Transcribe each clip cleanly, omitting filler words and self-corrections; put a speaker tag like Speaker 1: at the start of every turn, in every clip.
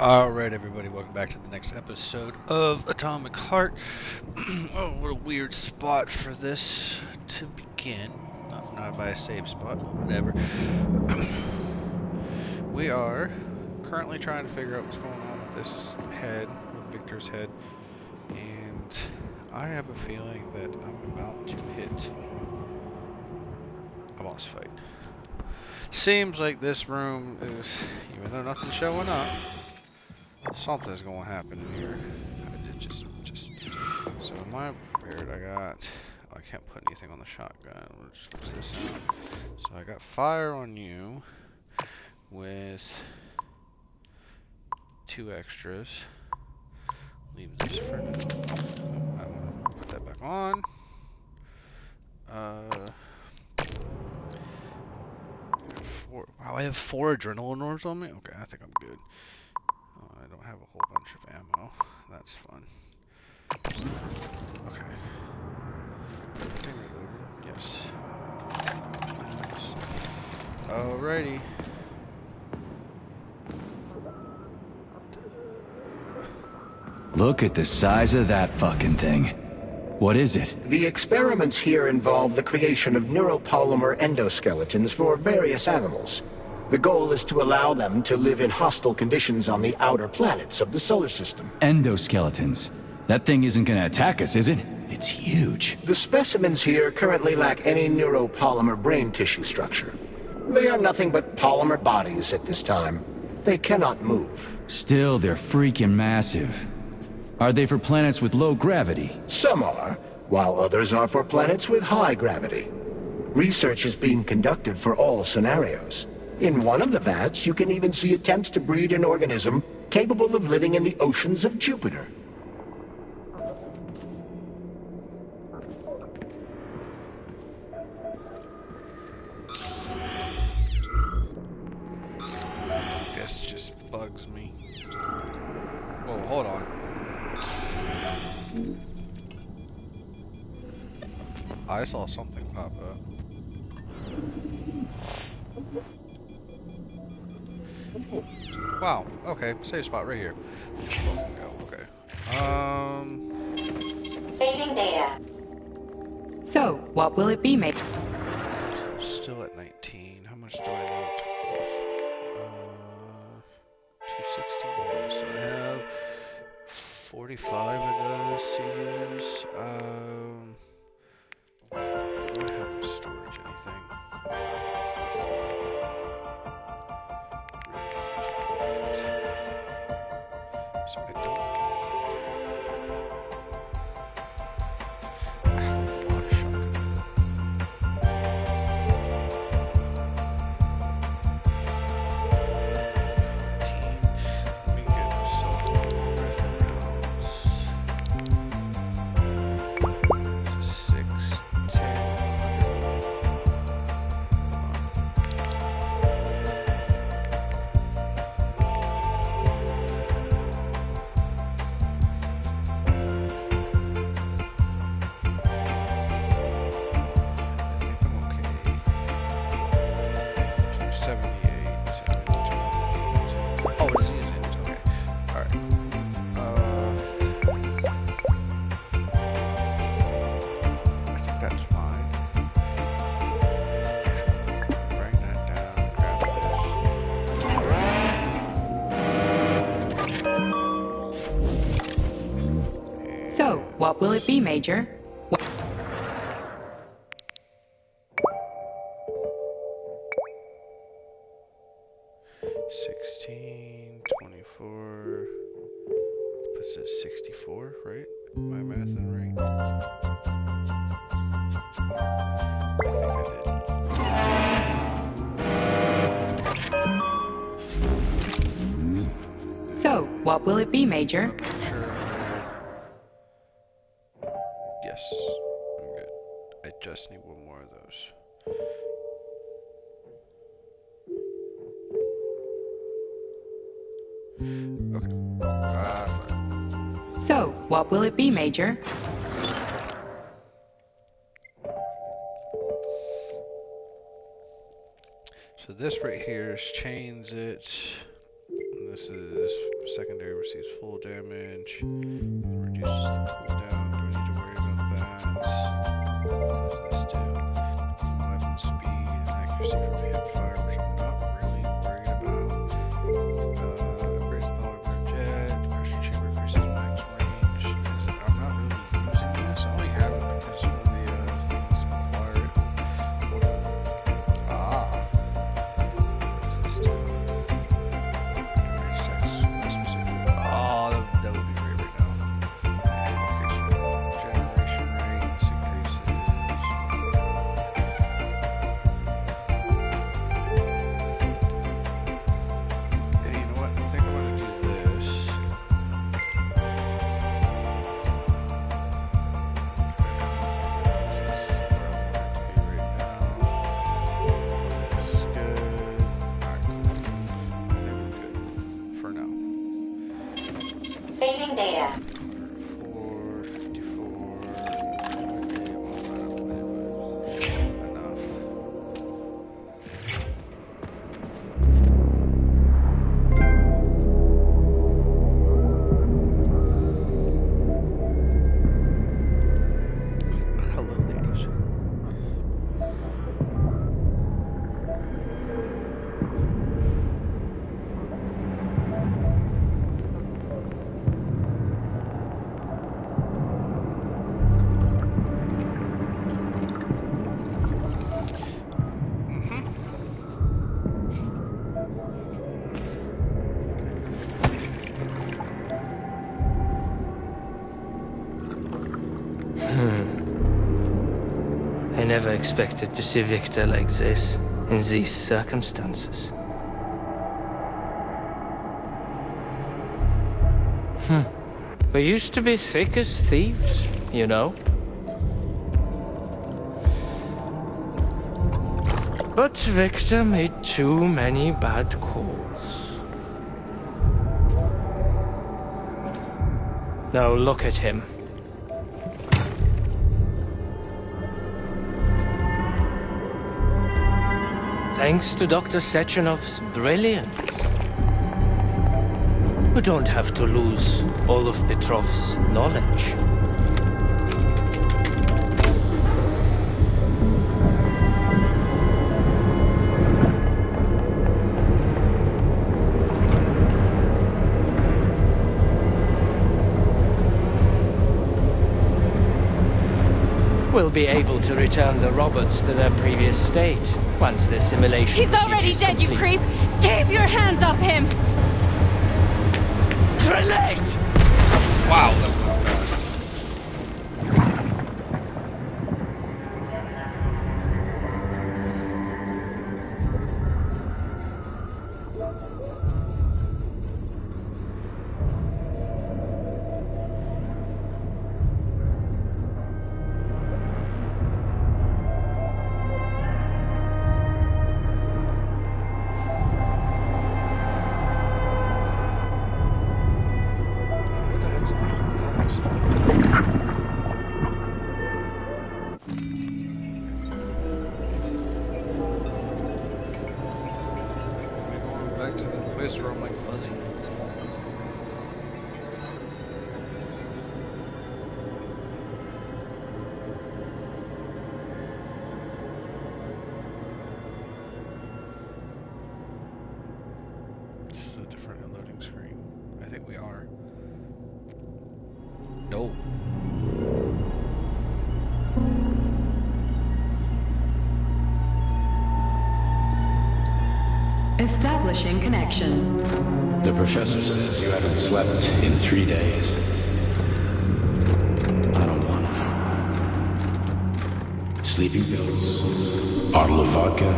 Speaker 1: Alright, everybody, welcome back to the next episode of Atomic Heart. Oh, what a weird spot for this to begin. Not by a save spot, whatever. We are currently trying to figure out what's going on with this head, with Victor's head, and I have a feeling that I'm about to hit a boss fight. Seems like this room is, even though nothing's showing up, something's gonna happen in here. So am I prepared? I can't put anything on the shotgun. We'll just switch this out. So I got fire on you with 2 extras. Leave this for now. I'm gonna put that back on. Wow, I have 4 adrenaline orbs on me? Okay, I think I'm good. I don't have a whole bunch of ammo. That's fun. Okay. Everything reloaded? Yes. Nice. Alrighty.
Speaker 2: Look at the size of that fucking thing. What is it?
Speaker 3: The experiments here involve the creation of neuropolymer endoskeletons for various animals. The goal is to allow them to live in hostile conditions on the outer planets of the solar system.
Speaker 2: Endoskeletons. That thing isn't gonna attack us, is it? It's huge.
Speaker 3: The specimens here currently lack any neuropolymer brain tissue structure. They are nothing but polymer bodies at this time. They cannot move.
Speaker 2: Still, they're freaking massive. Are they for planets with low gravity?
Speaker 3: Some are, while others are for planets with high gravity. Research is being conducted for all scenarios. In one of the vats, you can even see attempts to breed an organism capable of living in the oceans of Jupiter.
Speaker 1: This just bugs me. Whoa, hold on. I saw something pop up. Oh, wow, okay, save spot right here. Okay.
Speaker 4: Saving data.
Speaker 5: So, what will it be, mate?
Speaker 1: Still at 19. How much do I need? 261. So I have 45 of those to use. Do I have in storage anything? So I don't. I have a lot of shotgun. Let me get myself a couple rounds. 6, 10. I think I'm okay. 278, 728. Oh, it's easy. Okay. Alright, cool. I think that's fine. Bring that down, grab this.
Speaker 5: So, what will it be, Major?
Speaker 1: 16, 24. Puts it at 64, right? Am I mathing right? I think I did.
Speaker 5: So, what will it be, Major?
Speaker 1: Sure. Yes, I'm good. I just need one more of those. Okay.
Speaker 5: So, what will it be, Major?
Speaker 1: So this right here is chains it. this is secondary receives full damage. Reduces the cooldown. Do I need to worry about that? What does this do? Weapon speed and accuracy from hipfire, which I'm not really worried about. Upgrades the power of my jet. Pressure chamber increases max range. I'm not really using this. I only have it because some of the things require it. What does this do? Oh, that would be great right now. Generation rate increases. Hey, you know what? I think I'm gonna do this. This is where I want it to be right now. This is good. Alright, cool. I think we're good for now.
Speaker 4: Saving data.
Speaker 1: 454. Enough. Hello, ladies.
Speaker 6: I never expected to see Victor like this, in these circumstances. We used to be thick as thieves, you know? But Victor made too many bad calls. Now look at him. Thanks to Dr. Sechenov's brilliance. We don't have to lose all of Petrov's knowledge. We'll be able to return the robots to their previous state once the simulation
Speaker 7: He's
Speaker 6: procedure
Speaker 7: already
Speaker 6: is
Speaker 7: dead, you
Speaker 6: complete.
Speaker 7: creep! Keep your hands off him!
Speaker 6: Grenade!
Speaker 1: Wow, that was not fast. What the heck's going on with this? We're going back to the place where I'm like fuzzy. This is a different unloading screen. I think we are. No.
Speaker 8: Establishing connection.
Speaker 2: The professor says you haven't slept in 3 days. I don't wanna. Sleeping pills, bottle of vodka.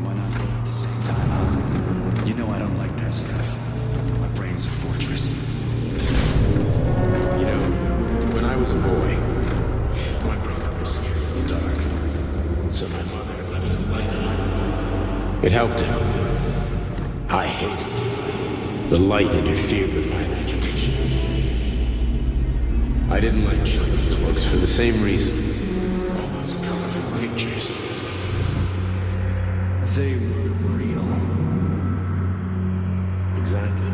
Speaker 2: Why not both at the same time, huh? You know I don't like that stuff. My brain's a fortress.
Speaker 9: You know, when I was a boy, my brother was scared of the dark, so my mother left the light on. It helped him. I hated it. The light interfered with my imagination. I didn't like children's books for the same reason. All those colorful pictures.
Speaker 2: They were real.
Speaker 9: Exactly.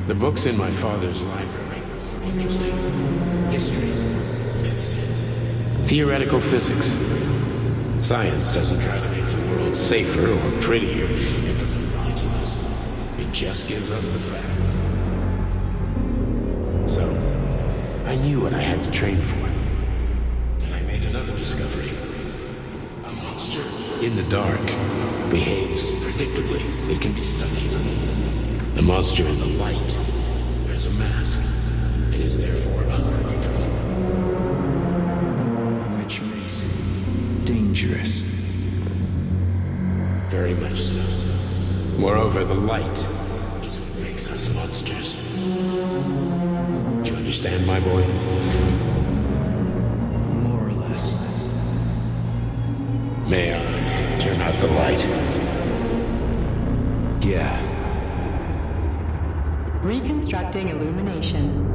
Speaker 9: The books in my father's library are interesting. History, medicine, theoretical physics. Science doesn't try to make the world safer or prettier. It doesn't lie to us. It just gives us the facts. So, I knew what I had to train for. And I made another discovery. A monster in the dark behaves predictably. It can be studied. A monster in the light wears a mask. It is therefore unpredictable.
Speaker 2: Which makes it dangerous.
Speaker 9: Very much so. Moreover, the light is what makes us monsters. Do you understand, my boy?
Speaker 2: More or less.
Speaker 9: May I turn out the light?
Speaker 2: Yeah.
Speaker 8: Reconstructing illumination.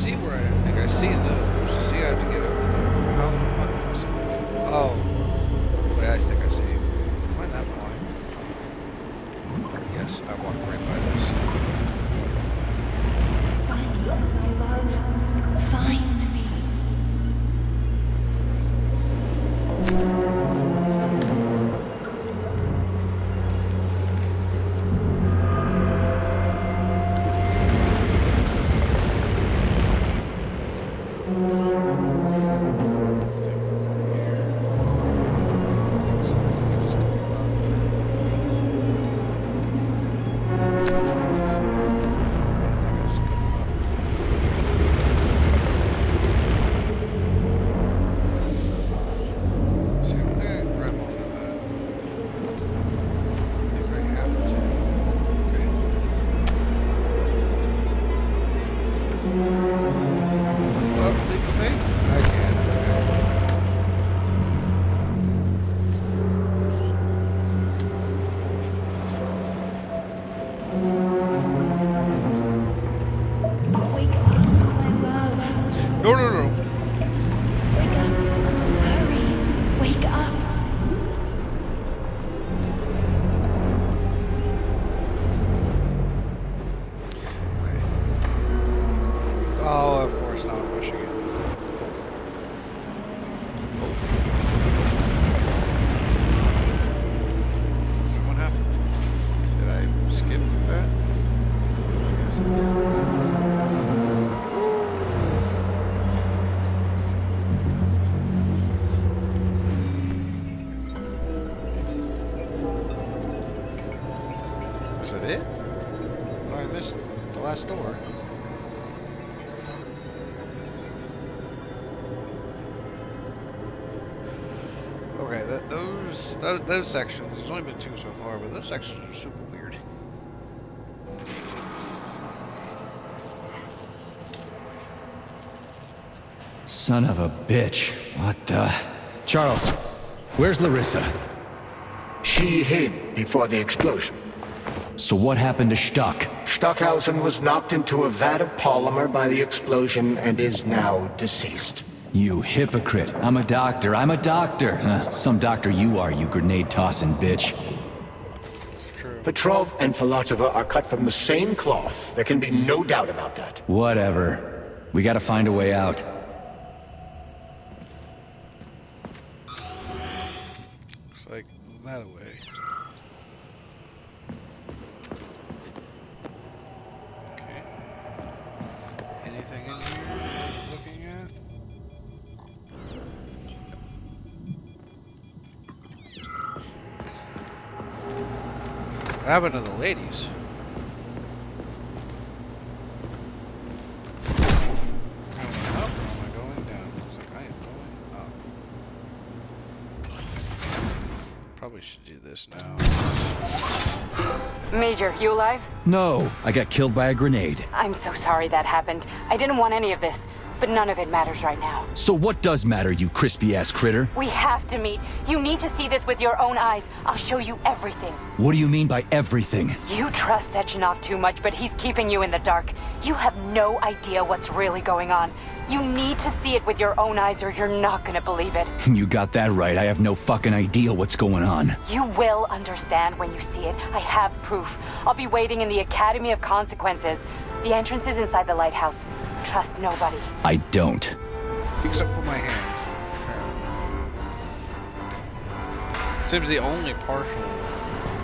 Speaker 1: see where I think I see those. You see, I have to get over there. How the fuck am I supposed? Oh, wait, I think I see. Am I that blind? Yes, I walked right by this.
Speaker 7: Find me, my love. Find me. Wake up, my love.
Speaker 1: No, no, no.
Speaker 7: Wake up. Hurry. Wake up.
Speaker 1: Okay. Oh, of course not. I'm rushing it. What happened? Did I skip that? Yes, I did. Is that it? Oh, I missed the last door. Okay, those sections. There's only been 2 so far, but those sections are super weird.
Speaker 2: Son of a bitch. What the... Charles, where's Larissa?
Speaker 3: She hid before the explosion.
Speaker 2: So what happened to Stuck?
Speaker 3: Stockhausen was knocked into a vat of polymer by the explosion and is now deceased.
Speaker 2: You hypocrite. I'm a doctor. I'm a doctor. Huh, some doctor you are, you grenade-tossing bitch.
Speaker 1: True.
Speaker 3: Petrov and Filatova are cut from the same cloth. There can be no doubt about that.
Speaker 2: Whatever. We gotta find a way out.
Speaker 1: Looks like that away. Okay. Anything in here looking at? What happened to the ladies? Going up or am I going down? Looks like I am going up. Probably should do this now.
Speaker 5: Major, you alive?
Speaker 2: No, I got killed by a grenade.
Speaker 5: I'm so sorry that happened. I didn't want any of this, but none of it matters right now.
Speaker 2: So what does matter, you crispy-ass critter?
Speaker 5: We have to meet. You need to see this with your own eyes. I'll show you everything.
Speaker 2: What do you mean by everything?
Speaker 5: You trust Sechenov too much, but he's keeping you in the dark. You have no idea what's really going on. You need to see it with your own eyes or you're not gonna believe it.
Speaker 2: You got that right. I have no fucking idea what's going on.
Speaker 5: You will understand when you see it. I have proof. I'll be waiting in the Academy of Consequences. The entrance is inside the lighthouse. Trust nobody.
Speaker 2: I don't.
Speaker 1: Except for my hands. Seems the only partial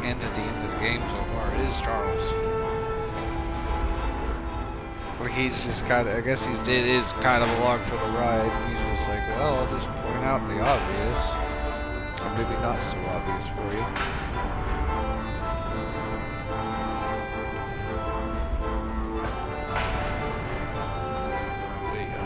Speaker 1: entity in this game so far is Charles. Like he's just kind of, I guess it is kind of along for the ride. He's just like, well, I'll just point out the obvious. Or maybe not so obvious for you. There you go.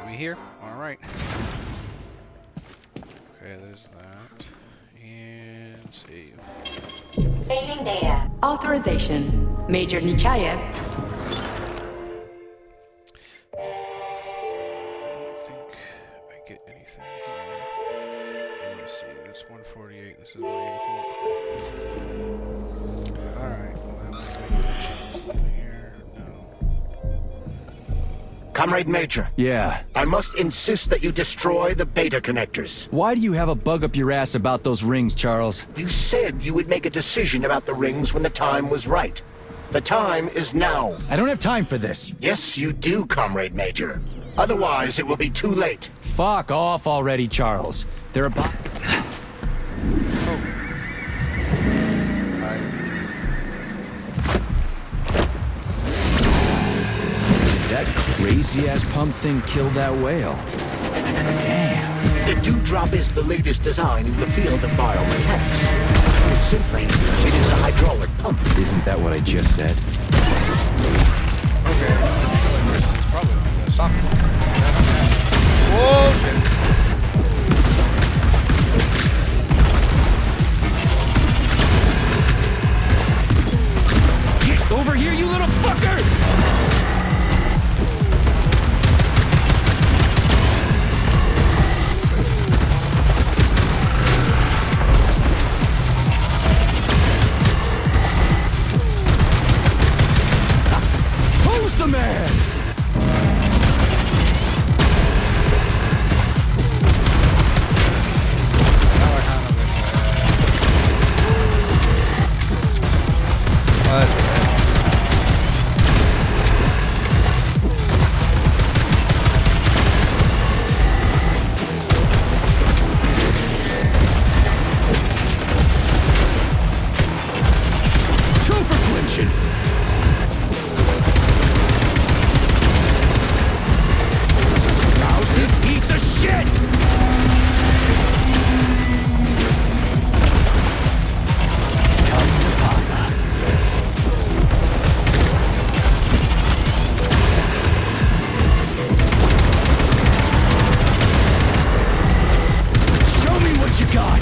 Speaker 1: Are we here? All right. Okay, there's that. And save.
Speaker 7: Saving data.
Speaker 8: Authorization. Major Nechayev.
Speaker 1: I don't think I get anything here. Let me see. That's 148. This is 184. Alright. Well, am I going here? No.
Speaker 3: Comrade Major,
Speaker 2: Yeah.
Speaker 3: I must insist that you destroy the beta connectors.
Speaker 2: Why do you have a bug up your ass about those rings, Charles?
Speaker 3: You said you would make a decision about the rings when the time was right. The time is now.
Speaker 2: I don't have time for this.
Speaker 3: Yes, you do, Comrade Major. Otherwise, it will be too late.
Speaker 2: Fuck off already, Charles. They're about... Did that crazy-ass pump thing kill that whale? Damn.
Speaker 3: The Dewdrop is the latest design in the field of biomechanics. It simply, it is a hydraulic pump.
Speaker 2: Isn't that what I just said?
Speaker 1: Okay. This is probably not gonna stop me. Whoa, shit.
Speaker 2: Get over here, you little fucker! Who's the man? Two for clinching. Lousy piece of shit! Show me what you got!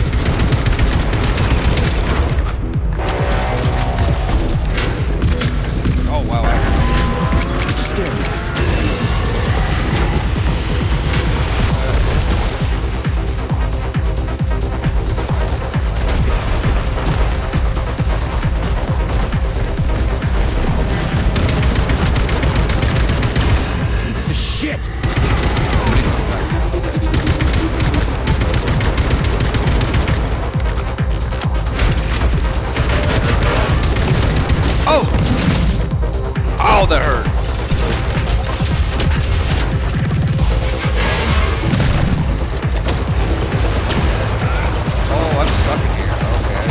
Speaker 1: Oh, wow.
Speaker 2: Stare at me. Piece of shit!
Speaker 1: Oh! Oh, that hurt. Oh, I'm stuck in here. Okay.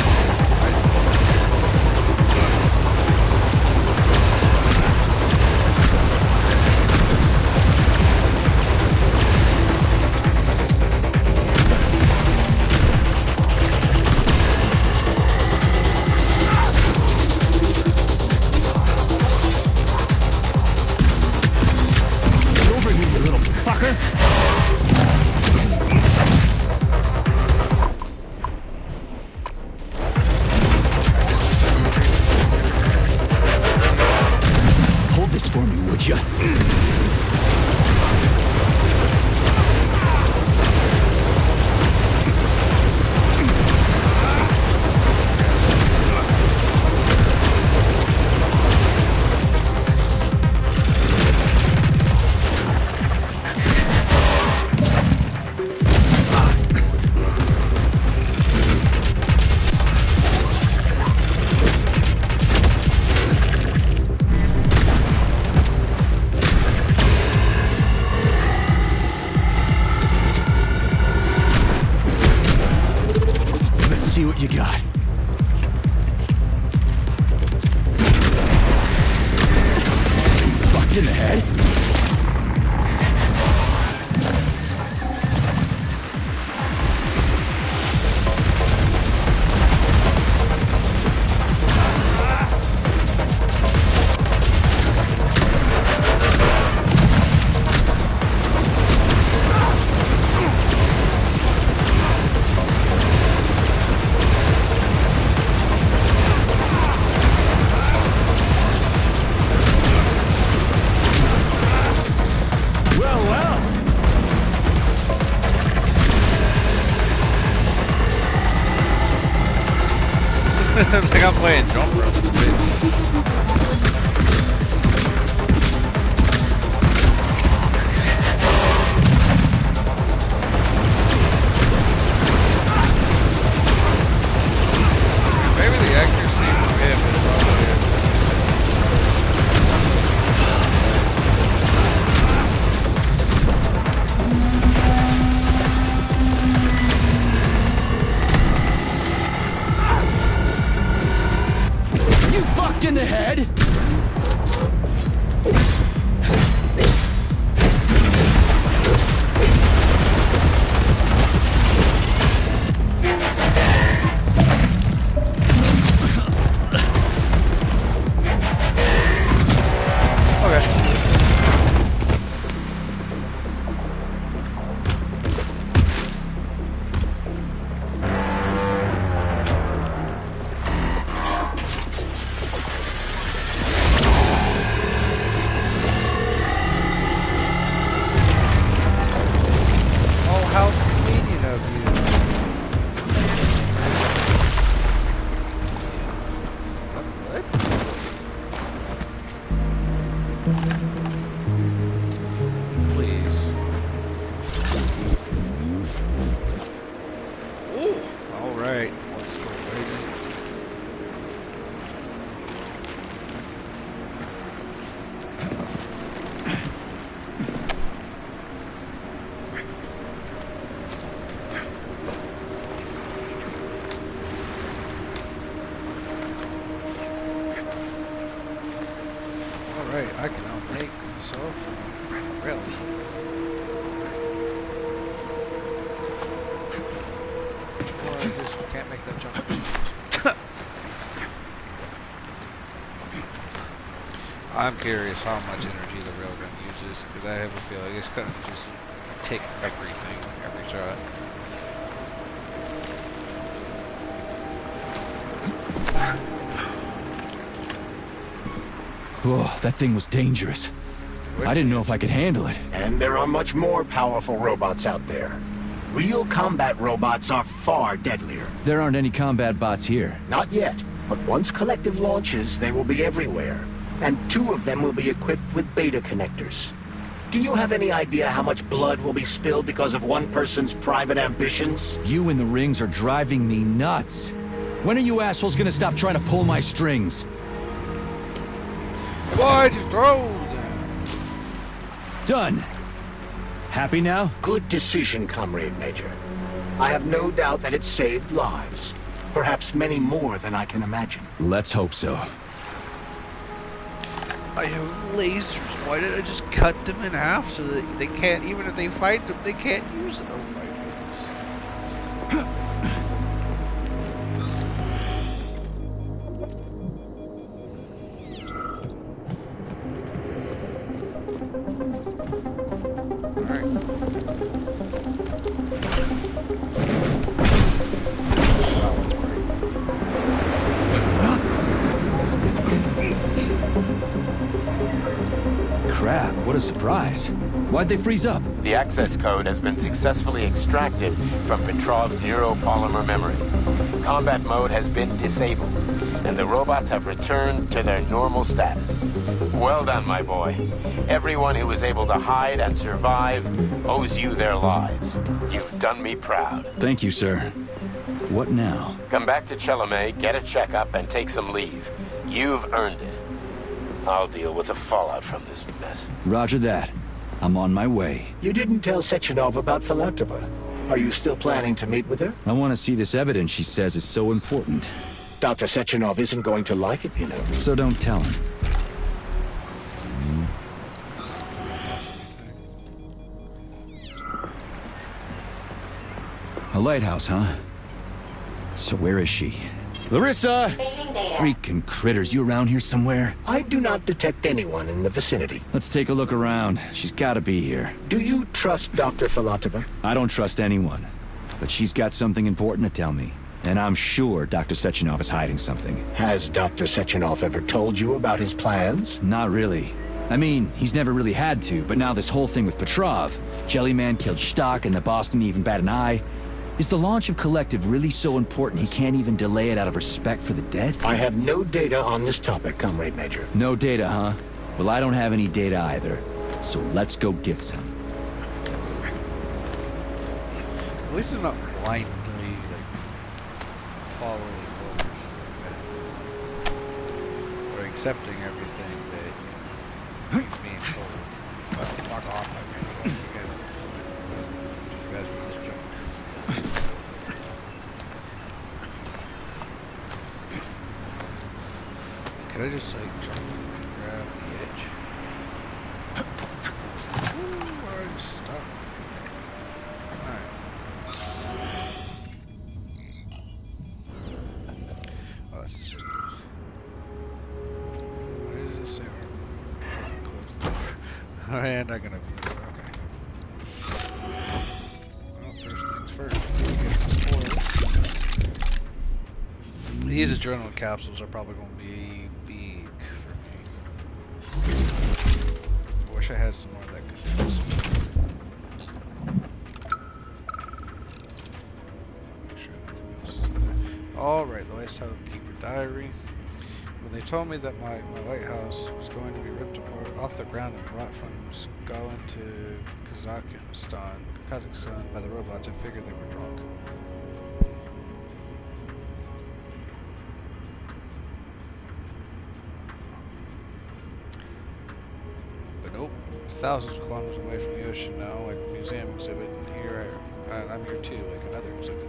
Speaker 2: Get over here, you little fucker! Hold this for me, would ya? Let's see what you got. You fucked in the head?
Speaker 1: It's like I'm playing jump rope. Maybe the accuracy is good, but probably is.
Speaker 2: You fucked in the head?
Speaker 1: How convenient of you. What? Please. Ooh, all right. Let's go, baby. Alright, I can outmake myself. Really? Well, I guess we can't make that jump. I'm curious how much energy the railgun uses, because I have a feeling it's gonna just take everything every shot.
Speaker 2: Oh, that thing was dangerous. I didn't know if I could handle it.
Speaker 3: And there are much more powerful robots out there. Real combat robots are far deadlier.
Speaker 2: There aren't any combat bots here.
Speaker 3: Not yet, but once Collective launches, they will be everywhere. And 2 of them will be equipped with beta connectors. Do you have any idea how much blood will be spilled because of one person's private ambitions?
Speaker 2: You and the rings are driving me nuts. When are you assholes gonna stop trying to pull my strings?
Speaker 1: Why'd you throw them?
Speaker 2: Done. Happy now?
Speaker 3: Good decision, Comrade Major. I have no doubt that it saved lives. Perhaps many more than I can imagine.
Speaker 2: Let's hope so.
Speaker 1: I have lasers. Why did I just cut them in half so that they can't, even if they fight them, they can't use it? Oh my goodness.
Speaker 2: Crap, what a surprise. Why'd they freeze up?
Speaker 4: The access code has been successfully extracted from Petrov's neuropolymer memory. Combat mode has been disabled, and the robots have returned to their normal status. Well done, my boy. Everyone who was able to hide and survive owes you their lives. You've done me proud.
Speaker 2: Thank you, sir. What now?
Speaker 4: Come back to Chelomey, get a checkup, and take some leave. You've earned it. I'll deal with the fallout from this mess.
Speaker 2: Roger that. I'm on my way.
Speaker 3: You didn't tell Sechenov about Filatova. Are you still planning to meet with her?
Speaker 2: I want to see this evidence she says is so important.
Speaker 3: Dr. Sechenov isn't going to like it, you know.
Speaker 2: So don't tell him. A lighthouse, huh? So where is she? Larissa! Freaking critters, you around here somewhere?
Speaker 3: I do not detect anyone in the vicinity.
Speaker 2: Let's take a look around. She's gotta be here.
Speaker 3: Do you trust Dr. Filatova?
Speaker 2: I don't trust anyone. But she's got something important to tell me. And I'm sure Dr. Sechenov is hiding something.
Speaker 3: Has Dr. Sechenov ever told you about his plans?
Speaker 2: Not really. I mean, he's never really had to, but now this whole thing with Petrov, Jellyman killed Stock and the boss didn't even bat an eye. Is the launch of Collective really so important he can't even delay it out of respect for the dead?
Speaker 3: I have no data on this topic, Comrade Major.
Speaker 2: No data, huh? Well, I don't have any data either. So let's go get some.
Speaker 1: At least they're not blindly like following orders or accepting everything that he's being told. But fuck off, I mean, you guys want this jump. Can I just like jump and grab the edge? Ooh, already stuck. Alright. Oh, that's the same. Why does it say we're close to the door? Alright, I'm not gonna be there. Okay. Well, first things first. Get the spoilers. These adrenaline capsules are probably gonna be big for me. I wish I had some more that could do this. Make sure nothing else is in there. Alright, the Lighthouse Keeper Diary. When they told me that my lighthouse was going to be ripped apart off the ground and brought from Scotland to Kazakhstan by the robots, I figured they were drunk. But nope, it's thousands of kilometers away from the ocean now, like a museum exhibit, and here I'm here too, like another exhibit.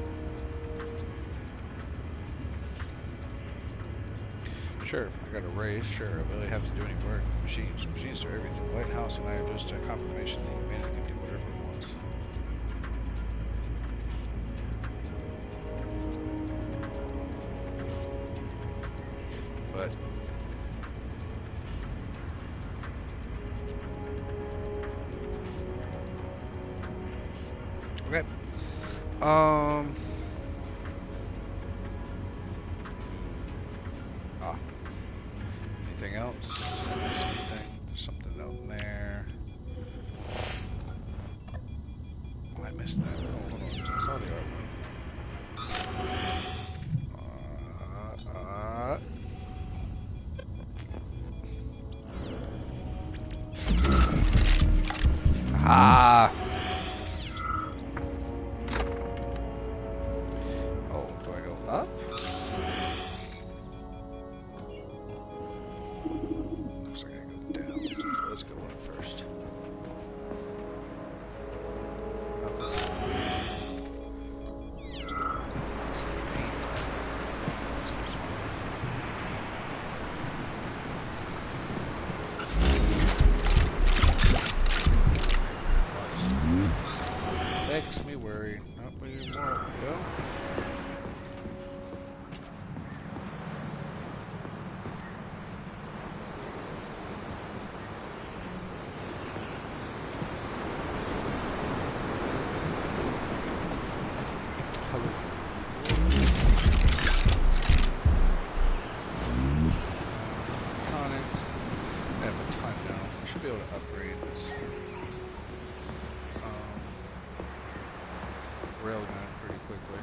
Speaker 1: Sure, I got a raise, sure, I really have to do any work. Machines are everything. The White House and I are just a confirmation that humanity can do whatever it wants. But okay. Anything else? There's something out there. Oh, I missed that. Oh, hold on. I saw the artwork. Ah! Oh, do I go up? Looks like I go down. So let's go up first. Makes me worry. Not many more. Go. Railgun pretty quickly.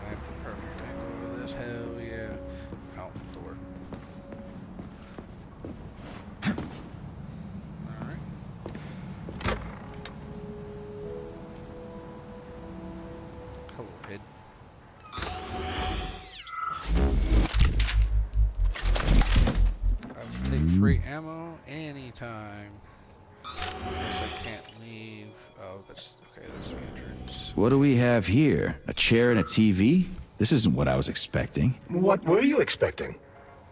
Speaker 1: I have a perfect angle for this. Hell yeah. Out the door. Alright. Hello, head. I will take free ammo anytime. Guess I can't leave. Oh, that's okay. That's the entrance.
Speaker 2: What do we have here? A chair and a TV? This isn't what I was expecting.
Speaker 3: What were you expecting?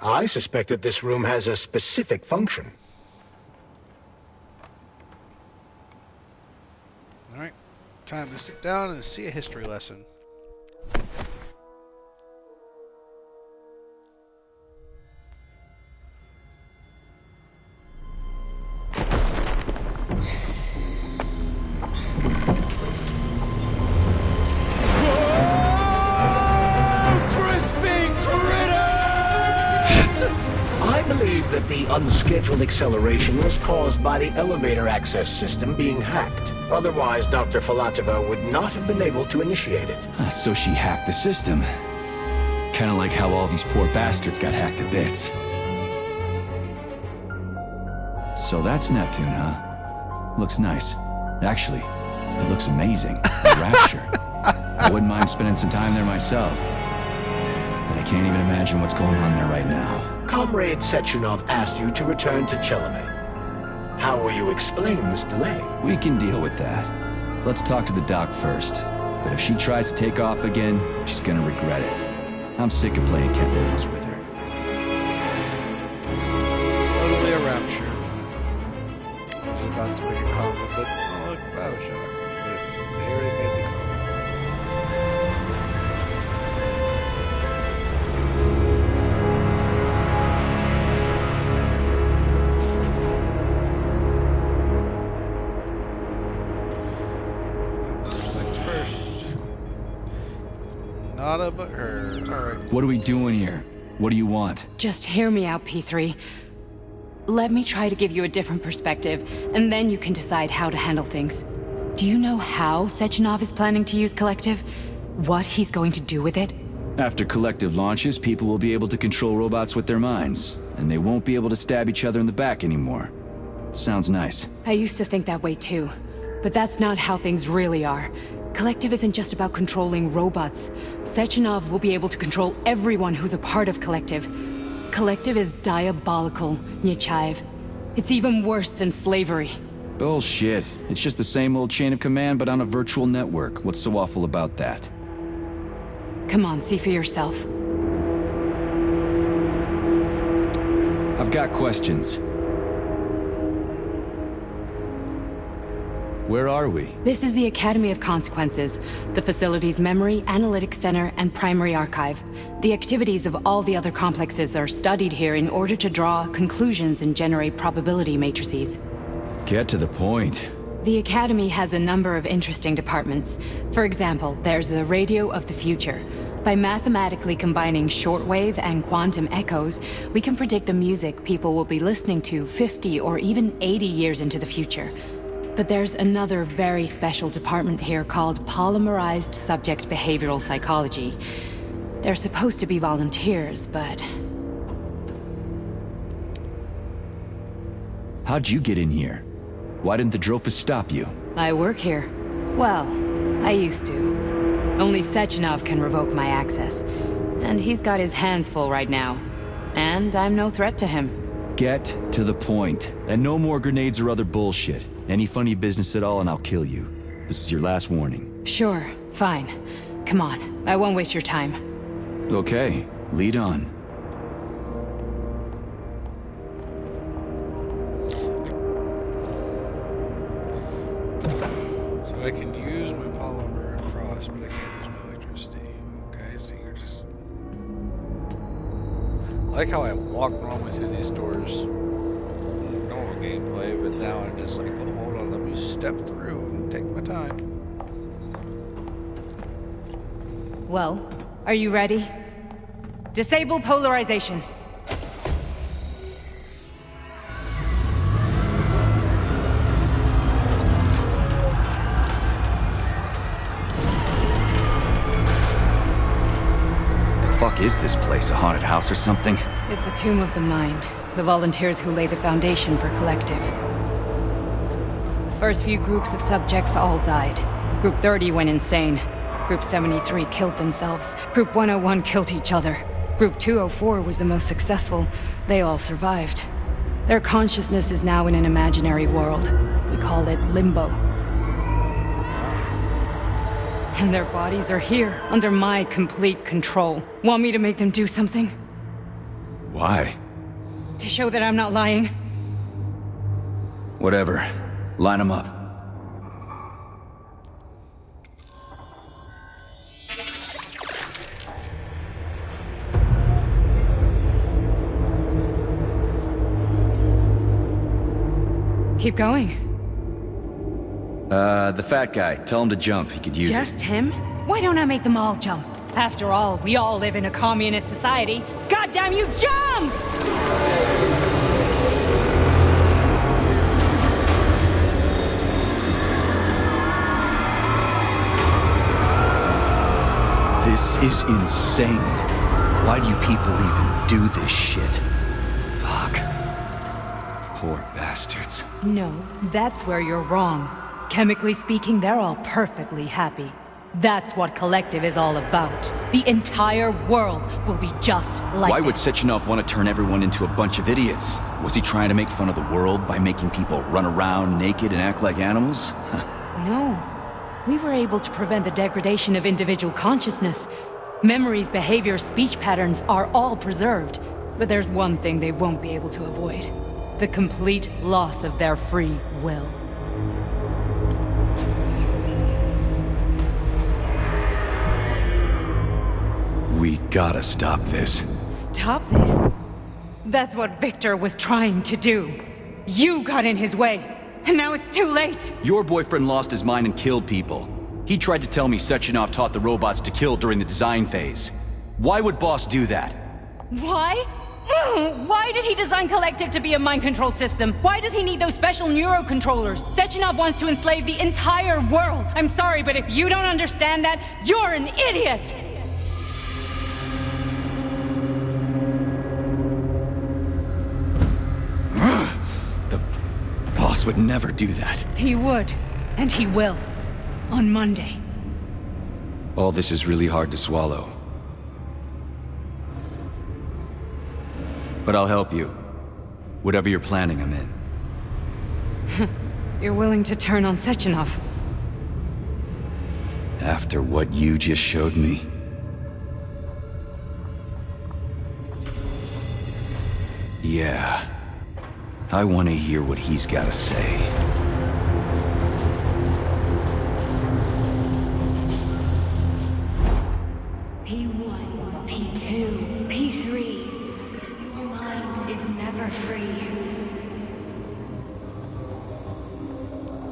Speaker 3: I suspected this room has a specific function.
Speaker 1: Alright. Time to sit down and see a history lesson.
Speaker 3: That the unscheduled acceleration was caused by the elevator access system being hacked. Otherwise, Dr. Filatova would not have been able to initiate it.
Speaker 2: So she hacked the system. Kinda like how all these poor bastards got hacked to bits. So that's Neptune, huh? Looks nice. Actually, it looks amazing. A rapture. I wouldn't mind spending some time there myself. But I can't even imagine what's going on there right now.
Speaker 3: Comrade Sechenov asked you to return to Chelome. How will you explain this delay?
Speaker 2: We can deal with that. Let's talk to the doc first. But if she tries to take off again, she's gonna regret it. I'm sick of playing cat and mouse with her.
Speaker 1: Totally a rapture. I was about to make a comment, but oh look, Bioshock. But they already made the comment. Nada but her. Alright.
Speaker 2: What are we doing here? What do you want?
Speaker 5: Just hear me out, P3. Let me try to give you a different perspective, and then you can decide how to handle things. Do you know how Sechenov is planning to use Collective? What he's going to do with it?
Speaker 2: After Collective launches, people will be able to control robots with their minds, and they won't be able to stab each other in the back anymore. Sounds nice.
Speaker 5: I used to think that way too, but that's not how things really are. Collective isn't just about controlling robots. Sechenov will be able to control everyone who's a part of Collective. Collective is diabolical, Nechayev. It's even worse than slavery.
Speaker 2: Bullshit. It's just the same old chain of command, but on a virtual network. What's so awful about that?
Speaker 5: Come on, see for yourself.
Speaker 2: I've got questions. Where are we?
Speaker 5: This is the Academy of Consequences, the facility's memory, analytics center, and primary archive. The activities of all the other complexes are studied here in order to draw conclusions and generate probability matrices.
Speaker 2: Get to the point.
Speaker 5: The Academy has a number of interesting departments. For example, there's the Radio of the Future. By mathematically combining shortwave and quantum echoes, we can predict the music people will be listening to 50 or even 80 years into the future. But there's another very special department here called Polymerized Subject Behavioral Psychology. They're supposed to be volunteers, but...
Speaker 2: How'd you get in here? Why didn't the Drofus stop you?
Speaker 5: I work here. Well, I used to. Only Sechenov can revoke my access. And he's got his hands full right now. And I'm no threat to him.
Speaker 2: Get to the point. And no more grenades or other bullshit. Any funny business at all and I'll kill you. This is your last warning.
Speaker 5: Sure, fine. Come on, I won't waste your time.
Speaker 2: Okay, lead on.
Speaker 1: So I can use my polymer and frost, but I can't use my electricity. Okay, so you're just... I like how I walk normally through these doors. Normal gameplay, but now I'm just like, oh, hold on, let me step through and take my time.
Speaker 5: Well, are you ready? Disable polarization.
Speaker 2: The fuck is this place? A haunted house or something?
Speaker 5: It's a tomb of the mind. The volunteers who lay the foundation for Collective. The first few groups of subjects all died. Group 30 went insane. Group 73 killed themselves. Group 101 killed each other. Group 204 was the most successful. They all survived. Their consciousness is now in an imaginary world. We call it Limbo. And their bodies are here, under my complete control. Want me to make them do something?
Speaker 2: Why?
Speaker 5: To show that I'm not lying?
Speaker 2: Whatever. Line them up.
Speaker 5: Keep going.
Speaker 2: The fat guy. Tell him to jump. He could use it.
Speaker 5: Just him? Why don't I make them all jump? After all, we all live in a communist society. Goddamn you, jump!
Speaker 2: This is insane. Why do you people even do this shit? Fuck. Poor bastards.
Speaker 5: No, that's where you're wrong. Chemically speaking, they're all perfectly happy. That's what Collective is all about. The entire world will be just like
Speaker 2: Why would
Speaker 5: this.
Speaker 2: Sechenov want to turn everyone into a bunch of idiots? Was he trying to make fun of the world by making people run around naked and act like animals?
Speaker 5: No. We were able to prevent the degradation of individual consciousness. Memories, behavior, speech patterns are all preserved. But there's one thing they won't be able to avoid. The complete loss of their free will.
Speaker 2: We gotta stop this.
Speaker 5: Stop this? That's what Victor was trying to do. You got in his way, and now it's too late.
Speaker 2: Your boyfriend lost his mind and killed people. He tried to tell me Sechenov taught the robots to kill during the design phase. Why would Boss do that?
Speaker 5: Why? Why did he design Collective to be a mind control system? Why does he need those special neurocontrollers? Sechenov wants to enslave the entire world. I'm sorry, but if you don't understand that, you're an idiot!
Speaker 2: The Boss would never do that.
Speaker 5: He would, and he will. On Monday.
Speaker 2: All this is really hard to swallow. But I'll help you. Whatever you're planning, I'm in.
Speaker 5: You're willing to turn on Sechenov?
Speaker 2: After what you just showed me? Yeah. I want to hear what he's got to say.
Speaker 7: P1, P2, P3. Your mind is never free.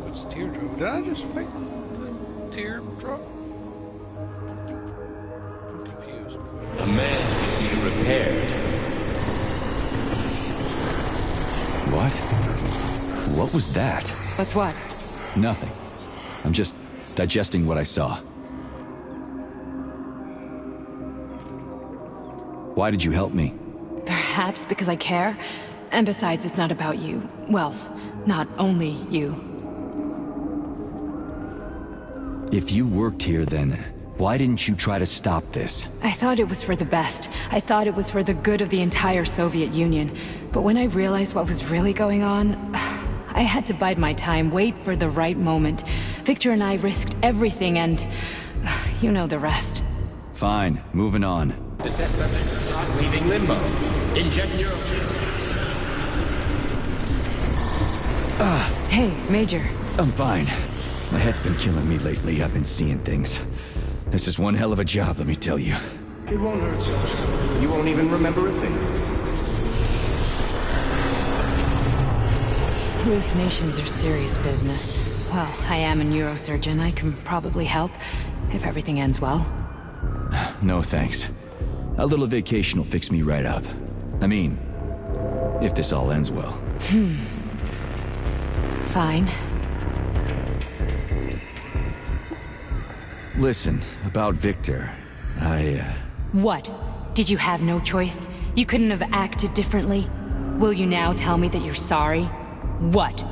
Speaker 1: What's teardrop? Did I just fight the teardrop? I'm confused.
Speaker 4: A man can be repaired.
Speaker 2: What? What was that?
Speaker 5: What's what?
Speaker 2: Nothing. I'm just digesting what I saw. Why did you help me?
Speaker 5: Perhaps because I care. And besides, it's not about you. Well, not only you.
Speaker 2: If you worked here, then why didn't you try to stop this?
Speaker 5: I thought it was for the best. I thought it was for the good of the entire Soviet Union. But when I realized what was really going on, I had to bide my time, wait for the right moment. Victor and I risked everything and... you know the rest.
Speaker 2: Fine, moving on.
Speaker 9: The test subject is not leaving limbo. Inject neurotransmitters.
Speaker 5: Hey, Major.
Speaker 2: I'm fine. My head's been killing me lately. I've been seeing things. This is one hell of a job, let me tell you.
Speaker 3: It won't hurt, Soldier. You won't even remember a thing.
Speaker 5: Hallucinations are serious business. Well, I am a neurosurgeon. I can probably help, if everything ends well.
Speaker 2: No thanks. A little vacation will fix me right up. I mean, if this all ends well.
Speaker 5: Fine.
Speaker 2: Listen, about Victor,
Speaker 5: What? Did you have no choice? You couldn't have acted differently? Will you now tell me that you're sorry? What?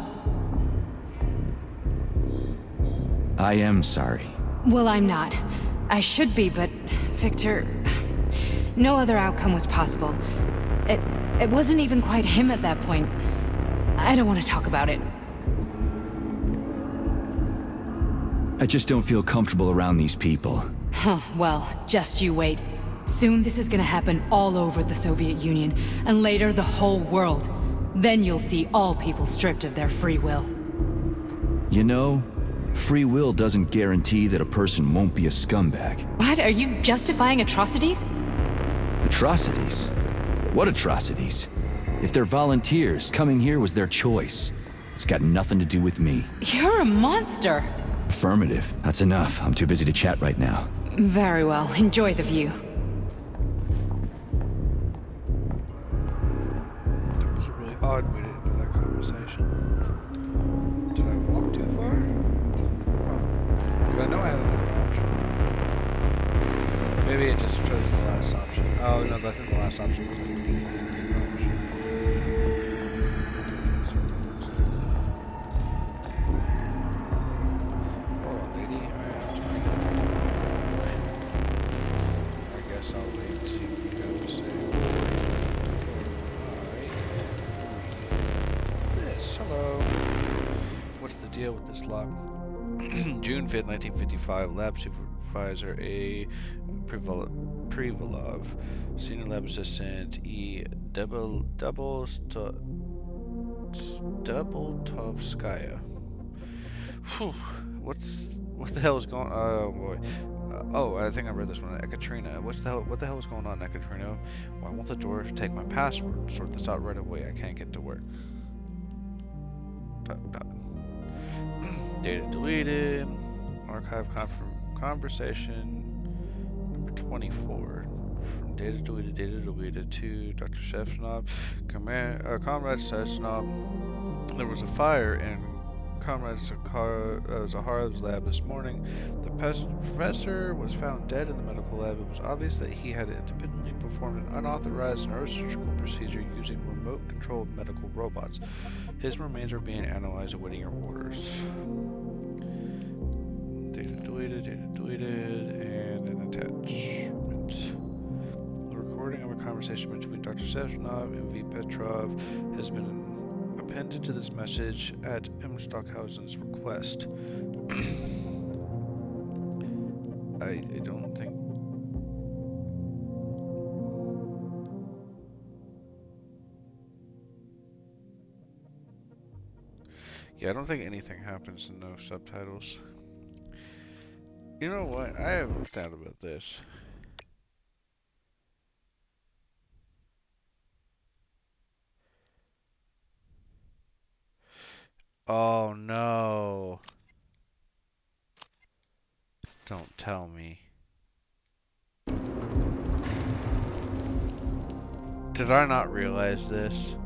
Speaker 2: I am sorry.
Speaker 5: Well, I'm not. I should be, but Victor... No other outcome was possible. It wasn't even quite him at that point. I don't want to talk about it.
Speaker 2: I just don't feel comfortable around these people.
Speaker 5: Huh, well, just you wait. Soon this is gonna happen all over the Soviet Union, and later the whole world. Then you'll see all people stripped of their free will.
Speaker 2: You know, free will doesn't guarantee that a person won't be a scumbag.
Speaker 5: What? Are you justifying atrocities?
Speaker 2: Atrocities? What atrocities? If they're volunteers, coming here was their choice. It's got nothing to do with me.
Speaker 5: You're a monster!
Speaker 2: Affirmative. That's enough. I'm too busy to chat right now.
Speaker 5: Very well. Enjoy the view.
Speaker 1: That was a really odd way to end that conversation. Did I walk too far? Oh. 'Cause I know I had another option. maybe it just chose the last option. Oh no, I think the last option was like D. Hold on, lady. I guess I'll wait and see what you have to say. Alright. This. Hello. What's the deal with this log? June 5th, 1955, lab supervisor A. Privalov, senior lab assistant E. Doubletovskaya. What the hell is going on? Oh boy. Oh, I think I read this one. Ekaterina. What the hell is going on, Ekaterina? Why won't the door take my password? Sort this out right away. I can't get to work. Data deleted. Archive conversation number 24. From data deleted to Dr. Shevchenov. Comrade Shevchenov. There was a fire in Comrade Zaharov's lab this morning. The professor was found dead in the medical lab. It was obvious that he had independently performed an unauthorized neurosurgical procedure using remote-controlled medical robots. His remains are being analyzed, awaiting your orders. Data deleted, and an attachment. The recording of a conversation between Dr. Shevchenov and V. Petrov has been appended to this message at M. Stockhausen's request. I don't think... Yeah, I don't think anything happens in no subtitles. You know what? I haven't thought about this. Oh no. Don't tell me. Did I not realize this?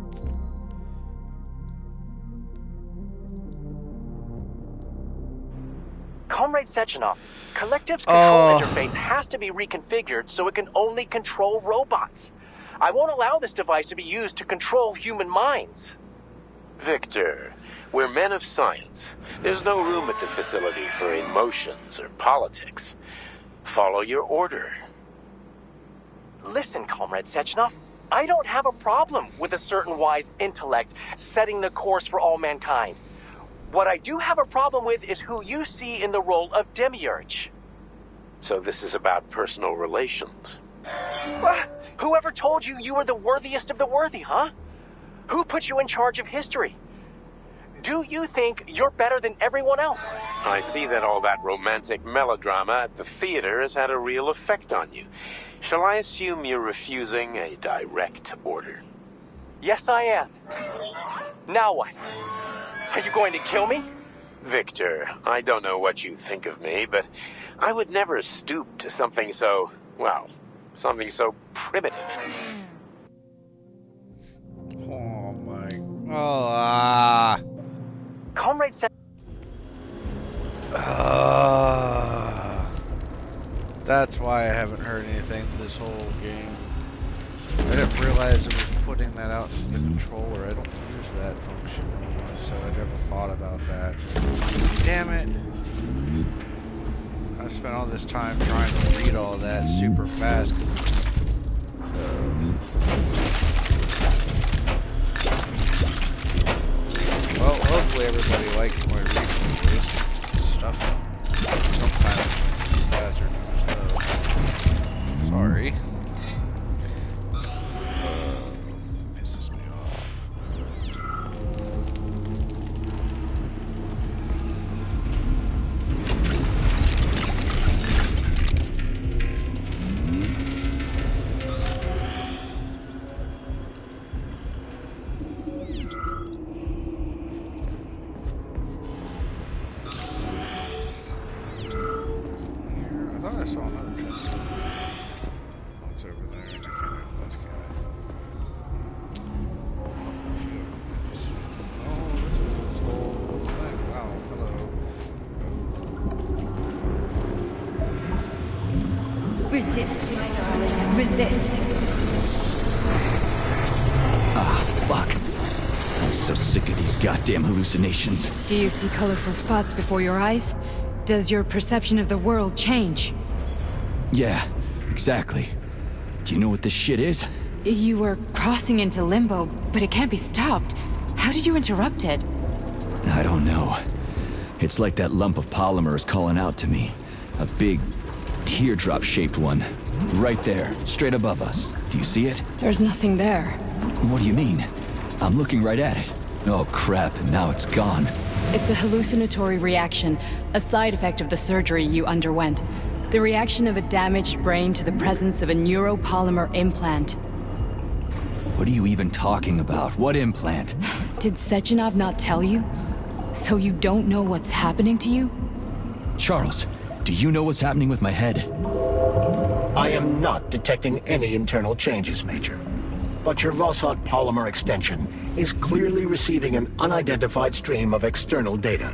Speaker 10: Comrade Sechenov, Collective's control interface has to be reconfigured so it can only control robots. I won't allow this device to be used to control human minds.
Speaker 4: Victor, we're men of science. There's no room at the facility for emotions or politics. Follow your order.
Speaker 10: Listen, Comrade Sechenov, I don't have a problem with a certain wise intellect setting the course for all mankind. What I do have a problem with is who you see in the role of Demiurge.
Speaker 4: So this is about personal relations.
Speaker 10: Whoever told you you were the worthiest of the worthy, huh? Who put you in charge of history? Do you think you're better than everyone else?
Speaker 4: I see that all that romantic melodrama at the theater has had a real effect on you. Shall I assume you're refusing a direct order?
Speaker 10: Yes, I am. Now what? Are you going to kill me?
Speaker 4: Victor, I don't know what you think of me, but I would never stoop to something so, well, something so primitive.
Speaker 1: Oh my...
Speaker 10: Comrade said...
Speaker 1: That's why I haven't heard anything this whole game. I didn't realize it was putting that out to the controller. I don't use that function, so I never thought about that. Damn it! I spent all this time trying to read all that super fast because well, hopefully everybody likes my reading stuff. Sometimes faster than sorry. Pisses me off. I thought I saw
Speaker 7: Resist, my darling. Resist.
Speaker 2: Ah, fuck. I'm so sick of these goddamn hallucinations.
Speaker 5: Do you see colorful spots before your eyes? Does your perception of the world change?
Speaker 2: Yeah, exactly. Do you know what this shit is?
Speaker 5: You were crossing into limbo, but it can't be stopped. How did you interrupt it?
Speaker 2: I don't know. It's like that lump of polymer is calling out to me. A big, teardrop-shaped one. Right there, straight above us. Do you see it?
Speaker 5: There's nothing there.
Speaker 2: What do you mean? I'm looking right at it. Oh crap, now it's gone.
Speaker 5: It's a hallucinatory reaction, a side effect of the surgery you underwent. The reaction of a damaged brain to the presence of a neuropolymer implant.
Speaker 2: What are you even talking about? What implant?
Speaker 5: Did Sechenov not tell you? So you don't know what's happening to you?
Speaker 2: Charles, do you know what's happening with my head?
Speaker 3: I am not detecting any internal changes, Major. But your Voshod polymer extension is clearly receiving an unidentified stream of external data.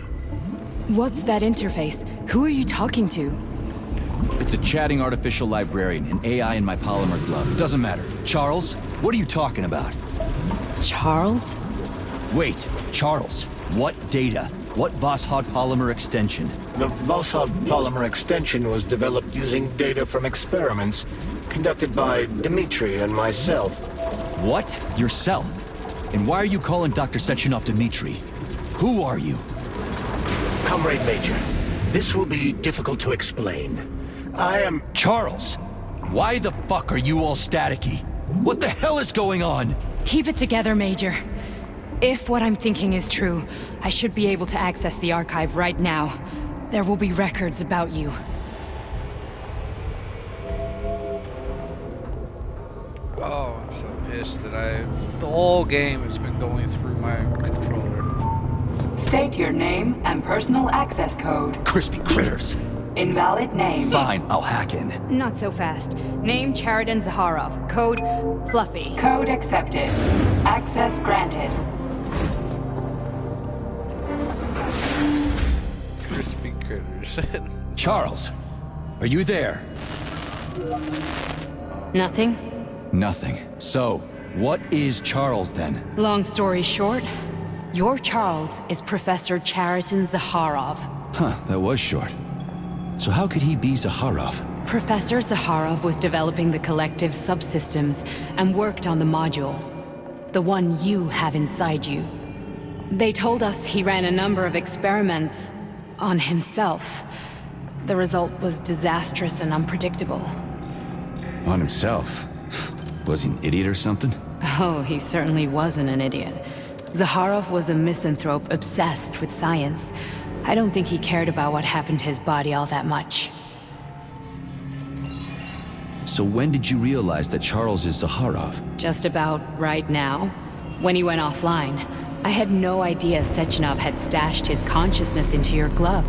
Speaker 5: What's that interface? Who are you talking to?
Speaker 2: It's a chatting artificial librarian, an AI in my polymer glove. Doesn't matter. Charles, what are you talking about?
Speaker 5: Charles?
Speaker 2: Wait, Charles, what data? What Voshod polymer extension?
Speaker 3: The Voshod polymer extension was developed using data from experiments conducted by Dmitri and myself.
Speaker 2: What? Yourself? And why are you calling Dr. Sechenov Dmitri? Who are you?
Speaker 3: Comrade Major, this will be difficult to explain. I am...
Speaker 2: Charles! Why the fuck are you all staticky? What the hell is going on?
Speaker 5: Keep it together, Major. If what I'm thinking is true, I should be able to access the archive right now. There will be records about you.
Speaker 1: Oh, I'm so pissed that the whole game has been going through my controller.
Speaker 8: State your name and personal access code.
Speaker 2: Crispy critters.
Speaker 8: Invalid name.
Speaker 2: Fine, I'll hack in.
Speaker 5: Not so fast. Name Chariton Zaharov. Code Fluffy.
Speaker 8: Code accepted. Access granted.
Speaker 1: Crispy critters.
Speaker 2: Charles, are you there?
Speaker 5: Nothing?
Speaker 2: Nothing. So, what is Charles then?
Speaker 5: Long story short, your Charles is Professor Chariton Zaharov.
Speaker 2: Huh, that was short. So how could he be Zaharov?
Speaker 5: Professor Zaharov was developing the collective subsystems and worked on the module. The one you have inside you. They told us he ran a number of experiments on himself. The result was disastrous and unpredictable.
Speaker 2: On himself? Was he an idiot or something?
Speaker 5: Oh, he certainly wasn't an idiot. Zaharov was a misanthrope obsessed with science. I don't think he cared about what happened to his body all that much.
Speaker 2: So when did you realize that Charles is Zaharov?
Speaker 5: Just about right now, when he went offline. I had no idea Sechenov had stashed his consciousness into your glove.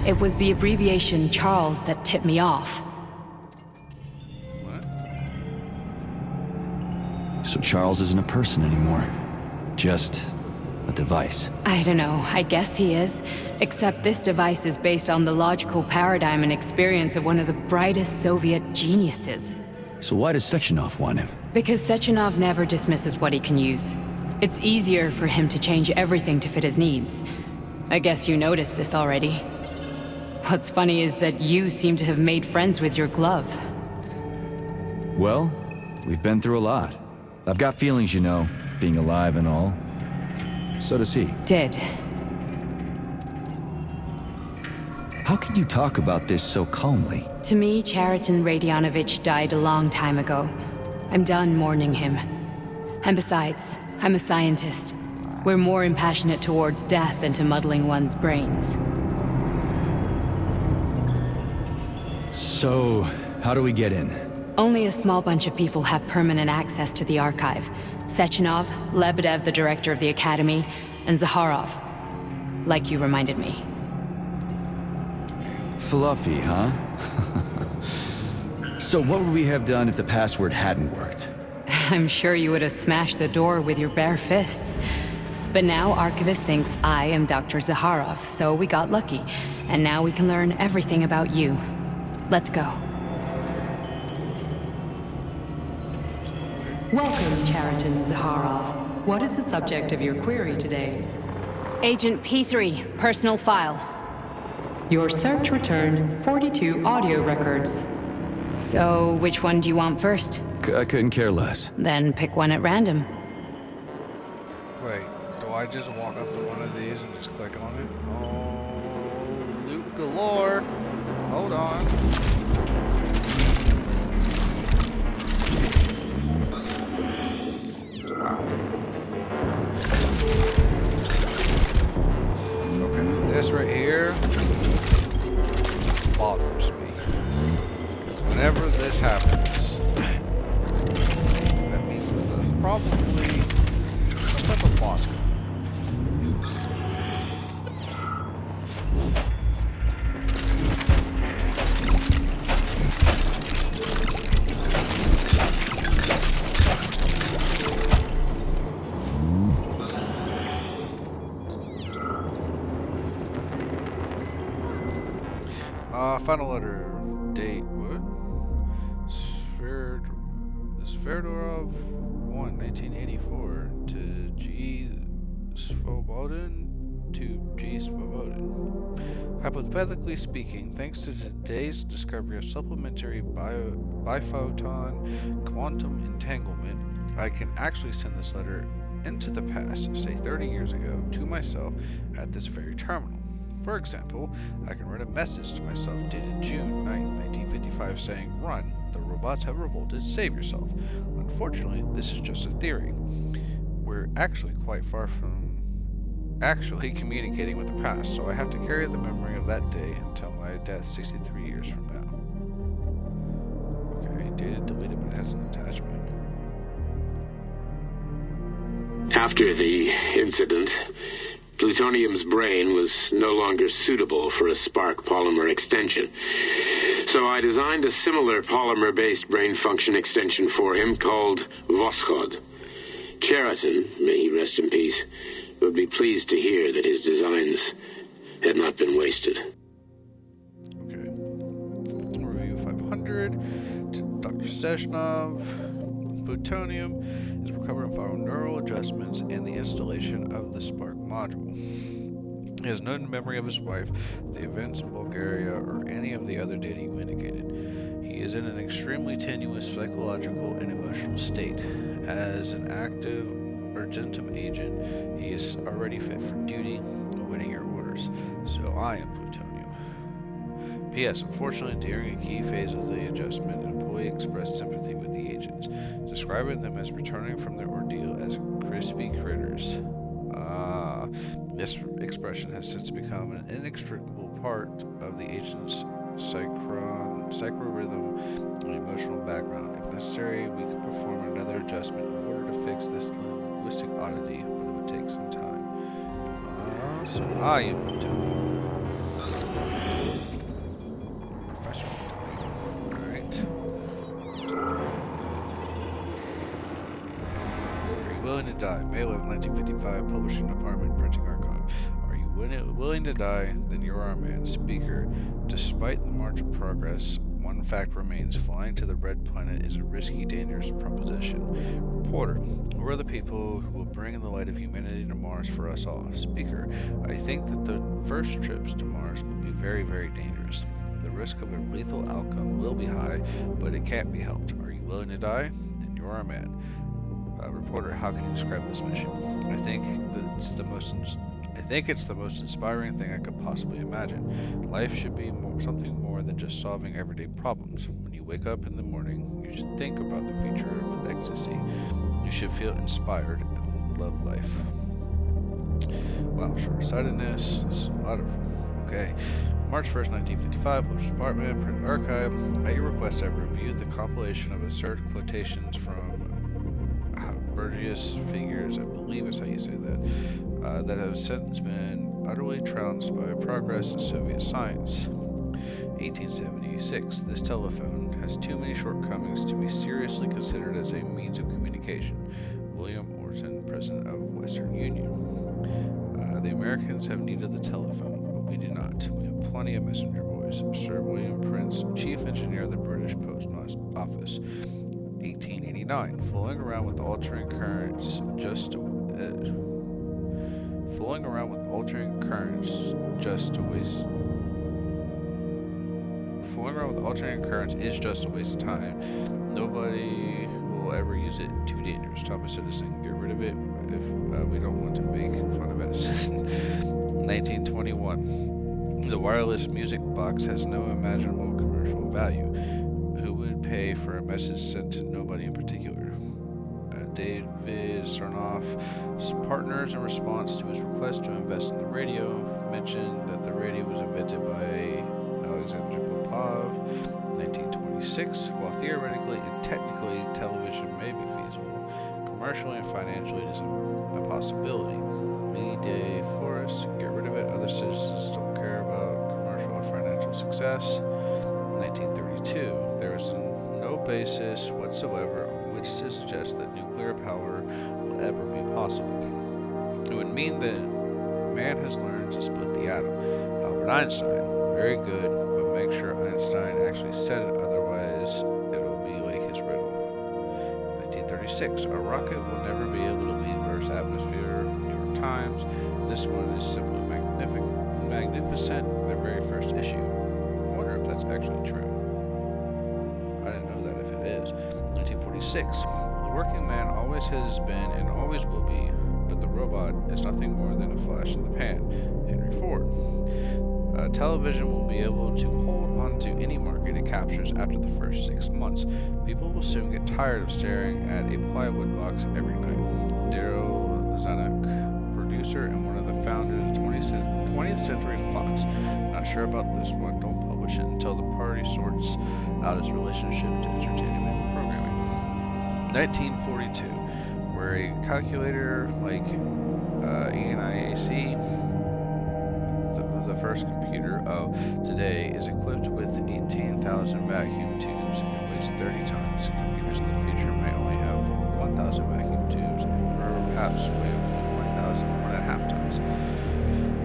Speaker 5: It was the abbreviation Charles that tipped me off.
Speaker 1: What?
Speaker 2: So Charles isn't a person anymore. Just a device.
Speaker 5: I don't know, I guess he is. Except this device is based on the logical paradigm and experience of one of the brightest Soviet geniuses.
Speaker 2: So why does Sechenov want him?
Speaker 5: Because Sechenov never dismisses what he can use. It's easier for him to change everything to fit his needs. I guess you noticed this already. What's funny is that you seem to have made friends with your glove.
Speaker 2: Well, we've been through a lot. I've got feelings, you know, being alive and all. So does he.
Speaker 5: Did.
Speaker 2: How can you talk about this so calmly?
Speaker 5: To me, Chariton Radionovich died a long time ago. I'm done mourning him. And besides, I'm a scientist. We're more impassionate towards death than to muddling one's brains.
Speaker 2: So, how do we get in?
Speaker 5: Only a small bunch of people have permanent access to the archive. Sechenov, Lebedev, the director of the Academy, and Zaharov. Like you reminded me.
Speaker 2: Fluffy, huh? So what would we have done if the password hadn't worked?
Speaker 5: I'm sure you would have smashed the door with your bare fists. But now Archivist thinks I am Dr. Zaharov, so we got lucky. And now we can learn everything about you. Let's go.
Speaker 11: Welcome, Chariton Zaharov. What is the subject of your query today?
Speaker 5: Agent P3, personal file.
Speaker 11: Your search returned 42 audio records.
Speaker 5: So, which one do you want first?
Speaker 2: I couldn't care less.
Speaker 5: Then pick one at random.
Speaker 1: Wait, do I just walk up to one of these and just click on it? Oh, loot galore. Hold on. Okay, this right here bothers me. Whenever this happens, that means that there's probably some type of boss coming. Final letter. Date. What? Sverdorov 1, 1984 to G. Svobodin to G. Svobodin. Hypothetically speaking, thanks to today's discovery of supplementary biphoton quantum entanglement, I can actually send this letter into the past, say 30 years ago, to myself at this very terminal. For example, I can write a message to myself dated June 9, 1955 saying, "Run, the robots have revolted, save yourself." Unfortunately, this is just a theory. We're actually quite far from actually communicating with the past, so I have to carry the memory of that day until my death 63 years from now. Okay, dated deleted, but it has an attachment.
Speaker 9: After the incident, Plutonium's brain was no longer suitable for a spark polymer extension. So I designed a similar polymer-based brain function extension for him called Voskhod. Chariton, may he rest in peace, would be pleased to hear that his designs had not been wasted.
Speaker 1: Okay. Review 500. Dr. Steshnov. Plutonium is recovering from neural adjustments and the installation of the Spark module. He has no memory of his wife, the events in Bulgaria, or any of the other data you indicated. He is in an extremely tenuous psychological and emotional state. As an active Argentum agent, he is already fit for duty, awaiting your orders. So I am Plutonium. P.S. Unfortunately, during a key phase of the adjustment, an employee expressed sympathy with the agents, describing them as returning from their ordeal as crispy critters. This expression has since become an inextricable part of the agent's psychorhythm and emotional background. If necessary, we could perform another adjustment in order to fix this linguistic oddity, but it would take some time. So I am Plutonium. Professor Plutonium. Alright. Are you willing to die? May 11, 1955, Publishing Department, Printing Archive. Are you willing to die? Then you are a man. Speaker. Despite the march of progress, one fact remains. Flying to the Red Planet is a risky, dangerous proposition. Reporter. Who are the people who will bring in the light of humanity to Mars for us all? Speaker. I think that the first trips to Mars will be very, very dangerous. The risk of a lethal outcome will be high, but it can't be helped. Are you willing to die? Then you are a man. Reporter, how can you describe this mission? I think it's the most inspiring thing I could possibly imagine. Life should be something more than just solving everyday problems. When you wake up in the morning, you should think about the future with ecstasy. You should feel inspired and love life. Wow, short-sightedness. It's a lot of... Okay. March 1st, 1955, Publishing Department, Print Archive. At your request, I've reviewed the compilation of asserted quotations from Burgess figures, I believe is how you say that, that have since been utterly trounced by progress in Soviet science. 1876. This telephone has too many shortcomings to be seriously considered as a means of communication. William Orton, President of Western Union. The Americans have need of the telephone, but we do not. We have plenty of messenger boys. Sir William Prince, Chief Engineer of the British Post Office. 1880. 1989. Fooling around with altering currents is just a waste of time. Nobody will ever use it. Too dangerous. Thomas Edison. Get rid of it if we don't want to make fun of Edison. 1921. The wireless music box has no imaginable commercial value. Who would pay for a message sent to nobody in particular? David Sarnoff's partners, in response to his request to invest in the radio, mentioned that the radio was invented by Alexander Popov in 1926. While theoretically and technically television may be feasible, commercially and financially it is a possibility. Day Forest, get rid of it. Other citizens don't care about commercial or financial success. 1932, there is no basis whatsoever on which to suggest that nuclear power will ever be possible. It would mean that man has learned to split the atom. Albert Einstein, very good, but make sure Einstein actually said it, otherwise it'll be like his riddle. 1936, a rocket will never be able to leave Earth's atmosphere. New York Times. This one is simply magnificent. The very first issue. I wonder if that's actually true. I didn't know that if it is. 1946. The working man always has been and always will be, but the robot is nothing more than a flash in the pan. Henry Ford. Television will be able to hold on to any market it captures after the first 6 months. People will soon get tired of staring at a plywood box every night. Daryl Zanuck, producer and one of the founders of 20th Century Fox. Not sure about this one. Don't publish it until the party sorts out its relationship to entertainment and programming. 1942, where a calculator like ENIAC, the first computer of today, is equipped with 18,000 vacuum tubes and weighs 30 tons. Computers in the future may only have 1,000 vacuum tubes, or perhaps weigh 1,500 tons.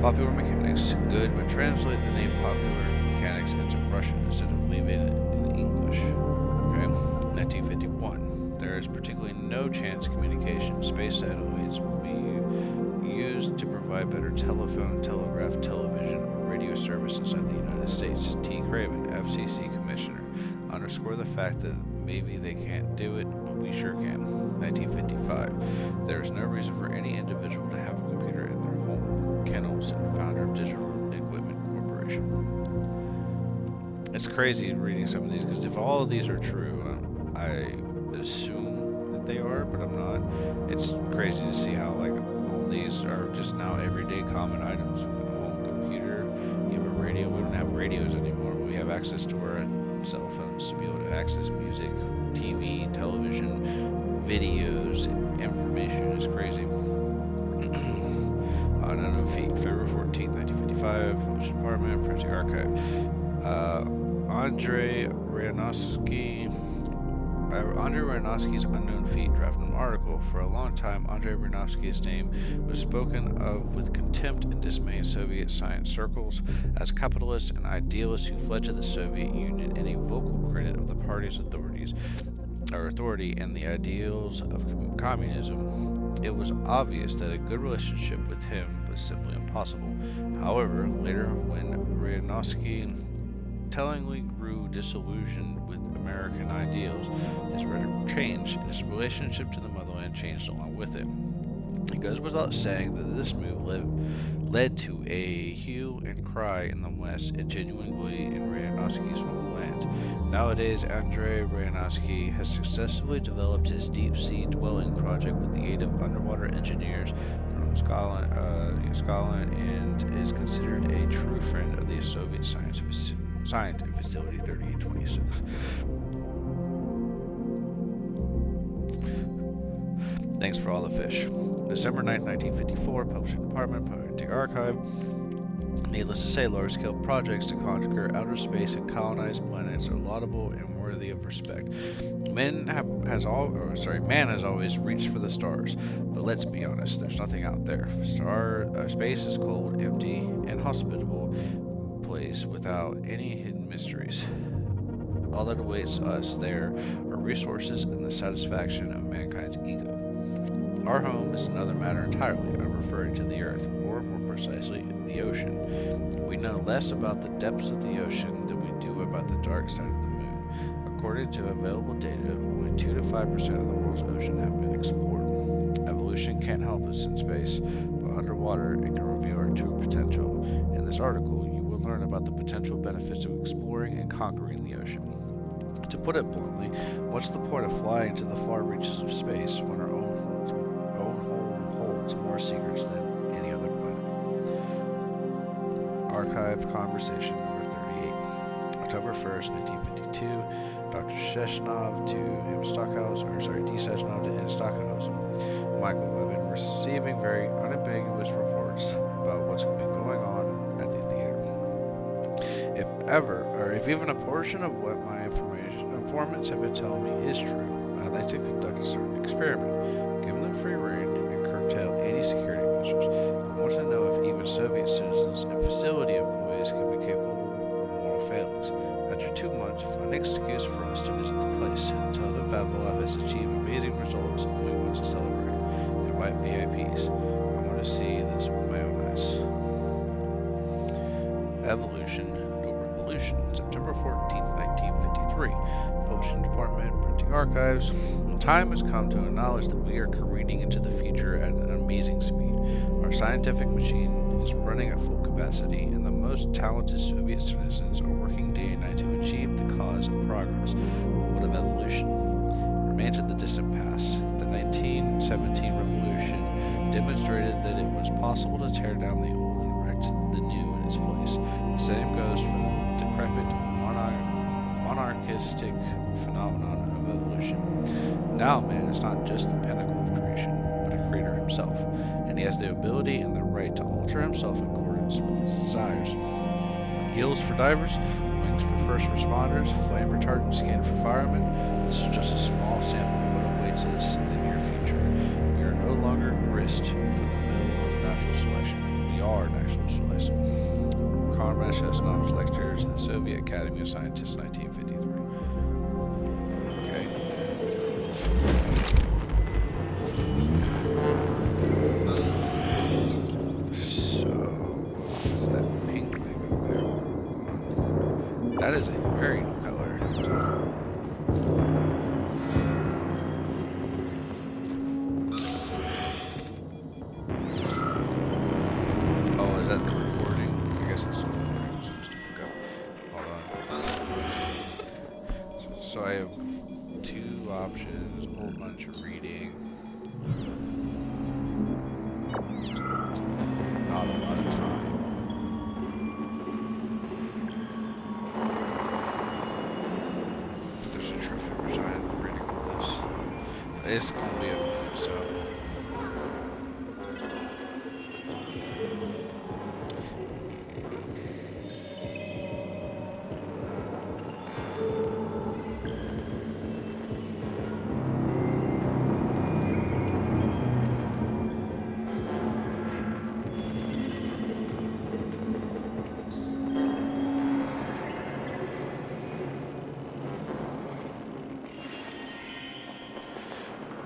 Speaker 1: Popular mechanics, good, but translate the name popular mechanics into Russian instead of leaving it in English. Okay, 1951. There is particularly no chance communication. Space satellites will be used to provide better telephone, telegraph, television, or radio service inside the United States. T. Craven, FCC Commissioner, underscore the fact that maybe they can't do it, but we sure can. 1955. There is no reason for any individual to have a computer in their home. Ken Olsen, founder of Digital Equipment Corporation. It's crazy reading some of these, because if all of these are true, I assume that they are, but I'm not. It's crazy to see how like all these are just now everyday common items. A home computer, you have a radio. We don't have radios anymore, but we have access to our cell phones to be able to access music, TV, television, videos, information. Is crazy. Unknown feet, February 14th, 1955, Ocean Department, Printing Archive. Andrei Ranovsky's unknown feat, drafted an article. For a long time, Andrei Ranovsky's name was spoken of with contempt and dismay in Soviet science circles as a capitalist and idealist who fled to the Soviet Union and a vocal critic of the party's authority and the ideals of communism. It was obvious that a good relationship with him was simply impossible. However, later, when Ranovsky tellingly grew disillusioned with American ideals, his rhetoric changed, and his relationship to the motherland changed along with it. It goes without saying that this move led to a hue and cry in the West, and genuinely in Ranovsky's homeland. Nowadays, Andrei Ranovsky has successfully developed his deep-sea dwelling project with the aid of underwater engineers from Scotland, and is considered a true friend of the Soviet Science and Facility 3826. Thanks for all the fish. December 9, 1954, Publishing Department, Printing Archive. Needless to say, large-scale projects to conquer outer space and colonize planets are laudable and worthy of respect. Man has always reached for the stars, but let's be honest, there's nothing out there. Space is cold, empty, and hospitable place without any hidden mysteries. All that awaits us there are resources and the satisfaction of mankind's ego. Our home is another matter entirely. I'm referring to the Earth, or more precisely, the ocean. We know less about the depths of the ocean than we do about the dark side of the moon. According to available data, only 2 to 5% of the world's ocean have been explored. Evolution can't help us in space, but underwater it can reveal our true potential. In this article, you will learn about the potential benefits of exploring and conquering the ocean. To put it bluntly, what's the point of flying to the far reaches of space when our own home holds more secrets than any other planet? Archived Conversation number 38. October 1st, 1952. Dr. Seshnov to M. Stockhausen, D. Seshnov to N. Stockhausen. Michael, I've been receiving very unambiguous reports about what's been going on at the theater. If even a portion of what my informants have been telling me is true, I'd like to conduct a certain experiment. Give them free rein and curtail any security measures. I want to know if even Soviet citizens and facility employees can be capable of moral failings. After 2 months, find an excuse for us to visit the place. Tell them Vavilov has achieved amazing results and we want to celebrate. Invite VIPs. I want to see this with my own eyes. Evolution, No Revolution, September 14th, 1953. Publishing Department, Printing Archives. The time has come to acknowledge that we are careening into the future at an amazing speed. Our scientific machine is running at full capacity, and the most talented Soviet citizens are working day and night to achieve the cause of progress. But what of evolution? It remains in the distant past. The 1917 revolution demonstrated that it was possible to tear down the old and erect the new in its place. The same goes for the decrepit monarchistic phenomenon of evolution. Now man is not just the pinnacle of creation, but a creator himself, and he has the ability and the right to alter himself in accordance with his desires. Gills for divers, wings for first responders, flame retardant skin for firemen. This is just a small sample of what awaits us in the near future. We are no longer grist for the mill of natural selection. We are natural selection. Conrad Shesnov's Lectures in the Soviet Academy of Sciences, 1953. Okay. So, what's that pink thing up there? That is a very new color. Oh, is that the recording? I guess it's the recording system. Okay. Hold on. So I have 2 options, a whole bunch of reading. Not a lot of time. There's a trophy which I am reading all this. It's gonna be a minute, so.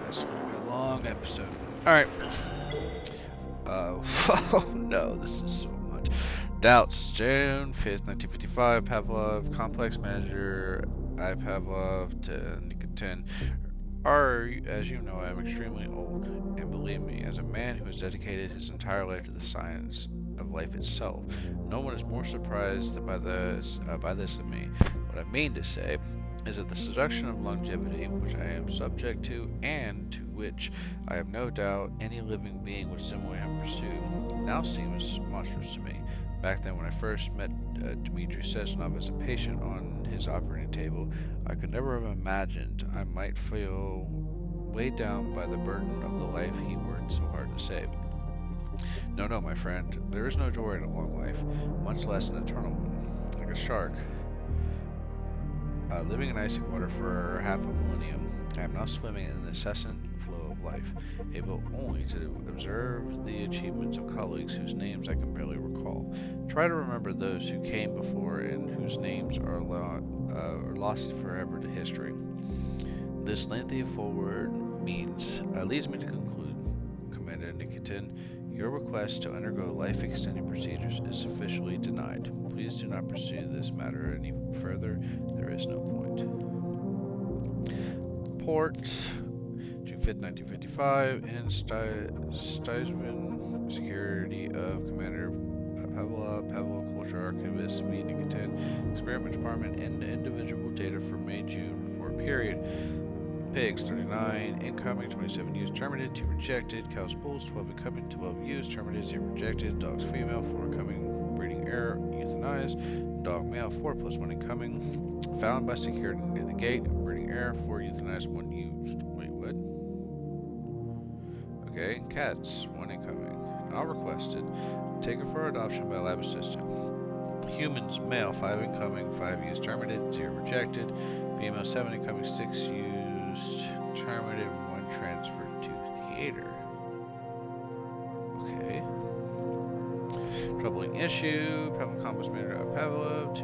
Speaker 1: This will be a long episode. Alright. Oh no, this is so much. Doubts. June 5th, 1955. Pavlov, complex manager. I Pavlov to Nikotin. As you know, I am extremely old. And believe me, as a man who has dedicated his entire life to the science of life itself, no one is more surprised by this than me. What I mean to say is that the seduction of longevity, which I am subject to, and to which I have no doubt any living being would similarly have pursued, now seems monstrous to me. Back then, when I first met Dmitry Sesnov as a patient on his operating table, I could never have imagined I might feel weighed down by the burden of the life he worked so hard to save. No, my friend, there is no joy in a long life, much less an eternal one. Like a shark, living in icy water for half a millennium, I am now swimming in the incessant flow of life, able only to observe the achievements of colleagues whose names I can barely recall. Try to remember those who came before and whose names are or lost forever to history. This lengthy foreword leads me to conclude, Commander Nikitin, your request to undergo life-extending procedures is officially denied. Please do not pursue this matter any further. There is no point. Port, June 5th, 1955, in Stizman, security of Commander Pavlov, Culture Archivist V. Nikitin, Experiment Department, and individual data for May-June report period. Pigs 39 incoming, 27 used, terminated, 2 rejected. Cows, bulls 12 incoming, 12 used, terminated, 0 rejected. Dogs female 4 incoming, breeding error, euthanized. Dog male 4 + 1 incoming, found by security near the gate, breeding error, 4 euthanized, 1 used. Wait, what? Okay, cats 1 incoming, not requested. Taken for adoption by lab assistant. Humans male 5 incoming, 5 used, terminated, 0 rejected. Female 7 incoming, 6 used, terminated, 1 transferred to theater. Okay. Troubling issue. Pavlov Compass Manager Pavlov to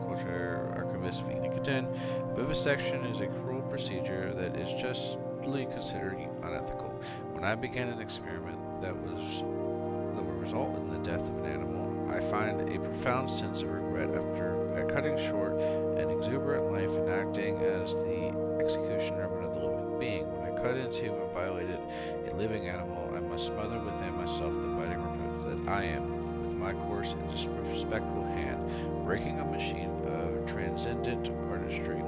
Speaker 1: Culture Archivist V. Nikitin. Vivisection is a cruel procedure that is justly considered unethical. When I began an experiment that would result in the death of an animal, I find a profound sense of regret after cutting short an exuberant life and acting as the executioner of another living being. When I cut into and violated a living animal, I must smother within myself the biting reproach that I am, with my coarse and disrespectful hand, breaking a machine of transcendent artistry.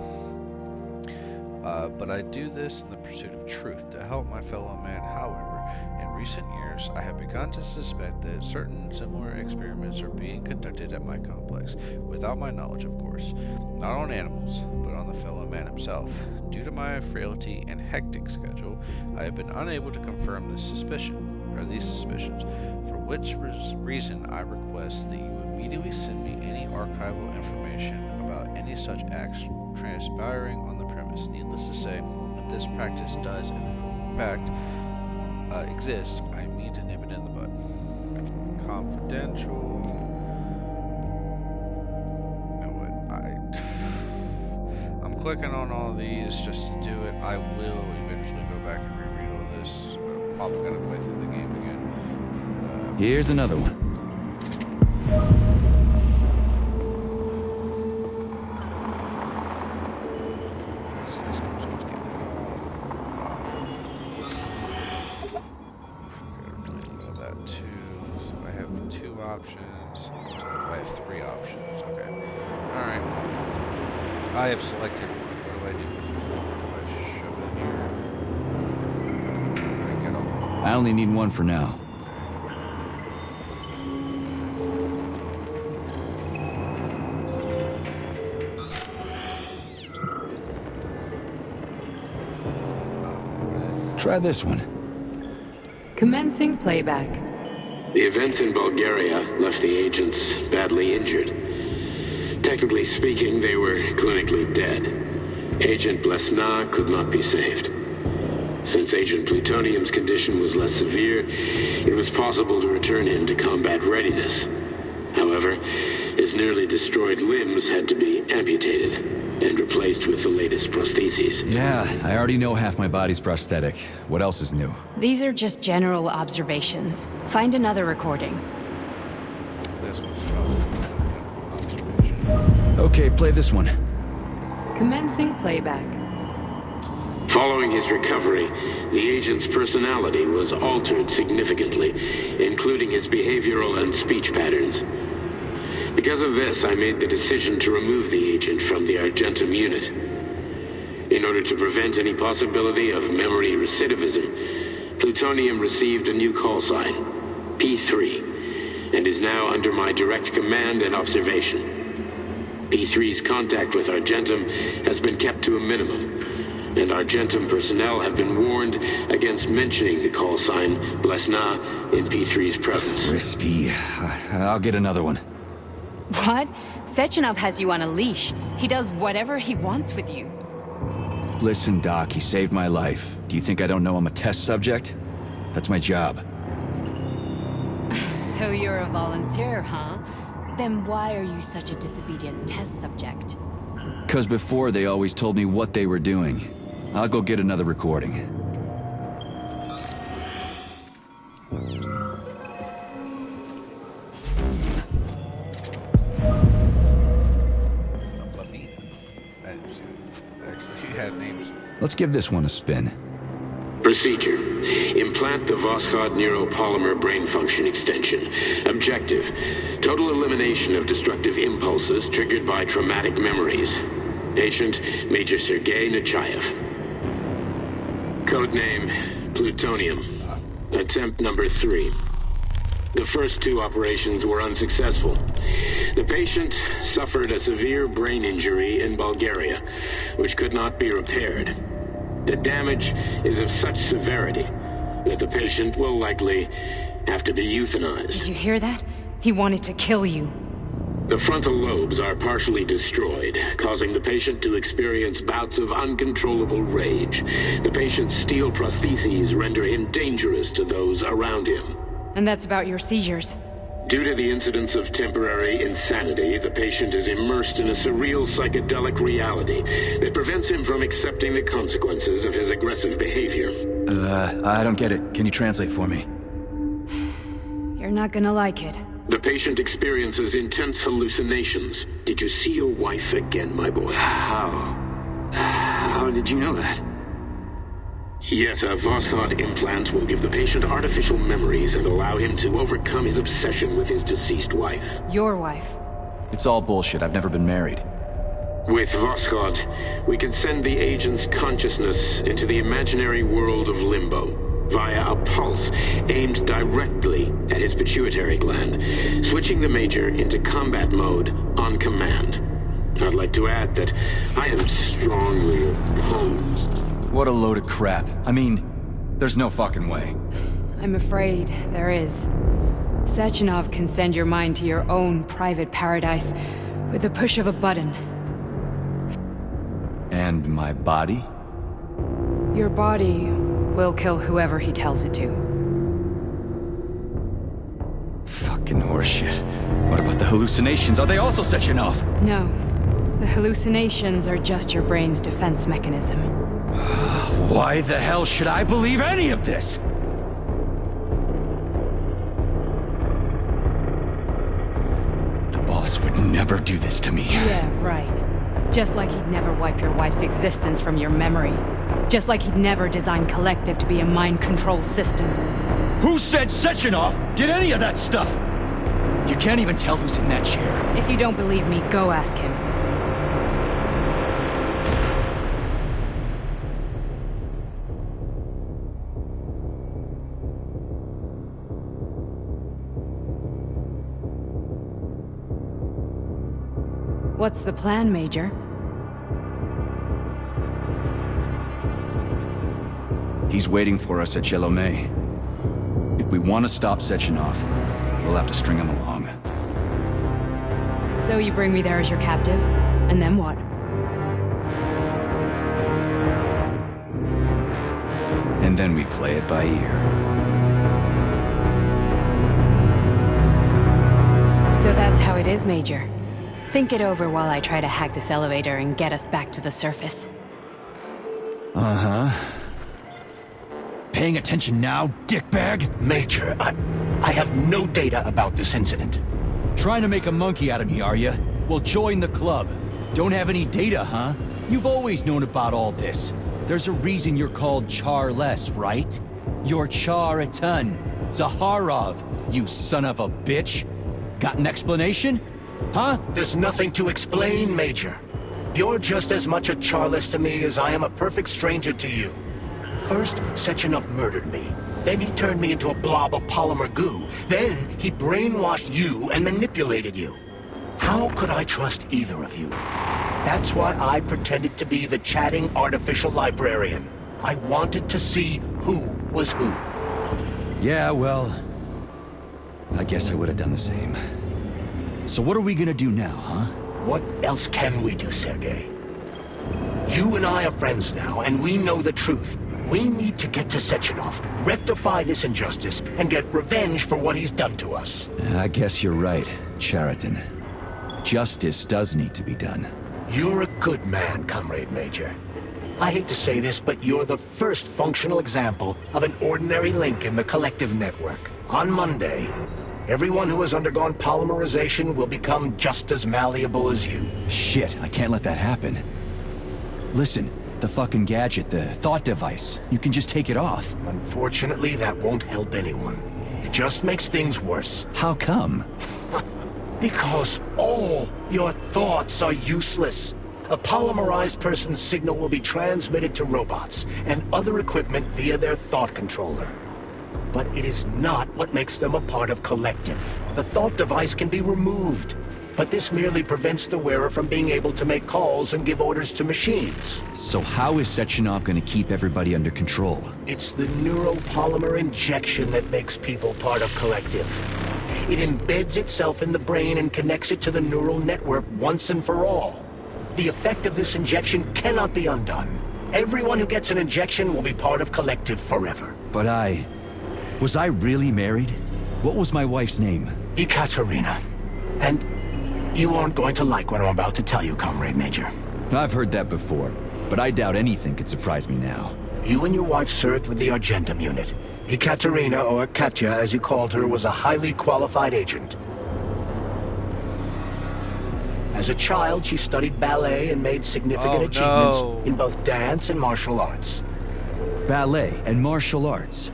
Speaker 1: But I do this in the pursuit of truth, to help my fellow man. However, in recent years, I have begun to suspect that certain similar experiments are being conducted at my complex, without my knowledge, of course, not on animals, but on the fellow man himself. Due to my frailty and hectic schedule, I have been unable to confirm these suspicions, for which reason I request that you immediately send me any archival information about any such acts transpiring on the premise. Needless to say, if this practice does, in fact, exist, I mean to nip it in the bud. Confidential. You know what? I'm clicking on all these just to do it. I will eventually go back and reread all this. I'm probably gonna play through the game again.
Speaker 2: Here's another one.
Speaker 1: This comes with getting that too. So I have 2 options. I have 3 options. Okay. Alright. I have selected one. What do I do? Do I shove it in here? I get all.
Speaker 2: I only need one for now. Try this one.
Speaker 11: Commencing playback.
Speaker 9: The events in Bulgaria left the agents badly injured. Technically speaking, they were clinically dead. Agent Blesna could not be saved. Since Agent Plutonium's condition was less severe, it was possible to return him to combat readiness. However, his nearly destroyed limbs had to be amputated and replaced with the latest prostheses.
Speaker 2: Yeah, I already know half my body's prosthetic. What else is new?
Speaker 5: These are just general observations. Find another recording.
Speaker 1: This one's probably observation.
Speaker 2: Okay, play this one.
Speaker 11: Commencing playback.
Speaker 9: Following his recovery, the agent's personality was altered significantly, including his behavioral and speech patterns. Because of this, I made the decision to remove the agent from the Argentum unit. In order to prevent any possibility of memory recidivism, Plutonium received a new call sign, P3, and is now under my direct command and observation. P3's contact with Argentum has been kept to a minimum, and Argentum personnel have been warned against mentioning the call sign Blesna in P3's presence.
Speaker 2: Crispy. I'll get another one.
Speaker 5: What? Sechenov has you on a leash. He does whatever he wants with you.
Speaker 2: Listen, Doc, he saved my life. Do you think I don't know I'm a test subject? That's my job.
Speaker 5: So you're a volunteer, huh? Then why are you such a disobedient test subject?
Speaker 2: 'Cause before they always told me what they were doing. I'll go get another recording.
Speaker 1: Actually, had names.
Speaker 2: Let's give this one a spin.
Speaker 9: Procedure. Implant the Voskhod neuropolymer brain function extension. Objective. Total elimination of destructive impulses triggered by traumatic memories. Patient, Major Sergei Nechayev. Codename, Plutonium. Attempt number 3. The first 2 operations were unsuccessful. The patient suffered a severe brain injury in Bulgaria, which could not be repaired. The damage is of such severity that the patient will likely have to be euthanized.
Speaker 5: Did you hear that? He wanted to kill you.
Speaker 9: The frontal lobes are partially destroyed, causing the patient to experience bouts of uncontrollable rage. The patient's steel prostheses render him dangerous to those around him.
Speaker 5: And that's about your seizures.
Speaker 9: Due to the incidence of temporary insanity, the patient is immersed in a surreal psychedelic reality that prevents him from accepting the consequences of his aggressive behavior.
Speaker 2: I don't get it. Can you translate for me?
Speaker 5: You're not gonna like it.
Speaker 9: The patient experiences intense hallucinations. Did you see your wife again, my boy? How did you know that? Yet a Voskhod implant will give the patient artificial memories and allow him to overcome his obsession with his deceased wife.
Speaker 5: Your wife.
Speaker 2: It's all bullshit. I've never been married.
Speaker 9: With Voskhod, we can send the agent's consciousness into the imaginary world of limbo via a pulse aimed directly at his pituitary gland, switching the Major into combat mode on command. I'd like to add that I am strongly opposed.
Speaker 2: What a load of crap. I mean, there's no fucking way.
Speaker 5: I'm afraid there is. Sechenov can send your mind to your own private paradise with the push of a button.
Speaker 2: And my body?
Speaker 5: Your body will kill whoever he tells it to.
Speaker 2: Fucking horseshit. What about the hallucinations? Are they also Sechenov?
Speaker 5: No. The hallucinations are just your brain's defense mechanism.
Speaker 2: Why the hell should I believe any of this? The boss would never do this to me.
Speaker 5: Yeah, right. Just like he'd never wipe your wife's existence from your memory. Just like he'd never design Collective to be a mind control system.
Speaker 2: Who said Sechenov did any of that stuff? You can't even tell who's in that chair.
Speaker 5: If you don't believe me, go ask him. What's the plan, Major?
Speaker 2: He's waiting for us at Jelomé. If we want to stop Sechenov, we'll have to string him along.
Speaker 5: So you bring me there as your captive, and then what?
Speaker 2: And then we play it by ear.
Speaker 5: So that's how it is, Major. Think it over while I try to hack this elevator and get us back to the surface.
Speaker 2: Uh-huh. Paying attention now, dickbag?
Speaker 3: Major, I have no data about this incident.
Speaker 2: Trying to make a monkey out of me, are you? Well, join the club. Don't have any data, huh? You've always known about all this. There's a reason you're called Charless, right? You're Char-Atan. Zaharov, you son of a bitch. Got an explanation? Huh?
Speaker 3: There's nothing to explain, Major. You're just as much a Charless to me as I am a perfect stranger to you. First, Sechenov murdered me. Then he turned me into a blob of polymer goo. Then he brainwashed you and manipulated you. How could I trust either of you? That's why I pretended to be the chatting artificial librarian. I wanted to see who was who.
Speaker 2: Yeah, well, I guess I would have done the same. So what are we gonna do now, huh?
Speaker 3: What else can we do, Sergei? You and I are friends now, and we know the truth. We need to get to Sechenov, rectify this injustice, and get revenge for what he's done to us.
Speaker 2: I guess you're right, Chariton. Justice does need to be done.
Speaker 3: You're a good man, Comrade Major. I hate to say this, but you're the first functional example of an ordinary link in the collective network. On Monday, everyone who has undergone polymerization will become just as malleable as you.
Speaker 2: Shit, I can't let that happen. Listen, the fucking gadget, the thought device, you can just take it off.
Speaker 3: Unfortunately, that won't help anyone. It just makes things worse.
Speaker 2: How come?
Speaker 3: Because all your thoughts are useless. A polymerized person's signal will be transmitted to robots and other equipment via their thought controller. But it is not what makes them a part of Collective. The thought device can be removed, but this merely prevents the wearer from being able to make calls and give orders to machines.
Speaker 2: So how is Sechenov gonna keep everybody under control?
Speaker 3: It's the neuropolymer injection that makes people part of Collective. It embeds itself in the brain and connects it to the neural network once and for all. The effect of this injection cannot be undone. Everyone who gets an injection will be part of Collective forever.
Speaker 2: But was I really married? What was my wife's name?
Speaker 3: Ekaterina. And you aren't going to like what I'm about to tell you, Comrade Major.
Speaker 2: I've heard that before, but I doubt anything could surprise me now.
Speaker 3: You and your wife served with the Argentum unit. Ekaterina, or Katya as you called her, was a highly qualified agent. As a child, she studied ballet and made significant achievements in both dance and martial arts.
Speaker 2: Ballet and martial arts?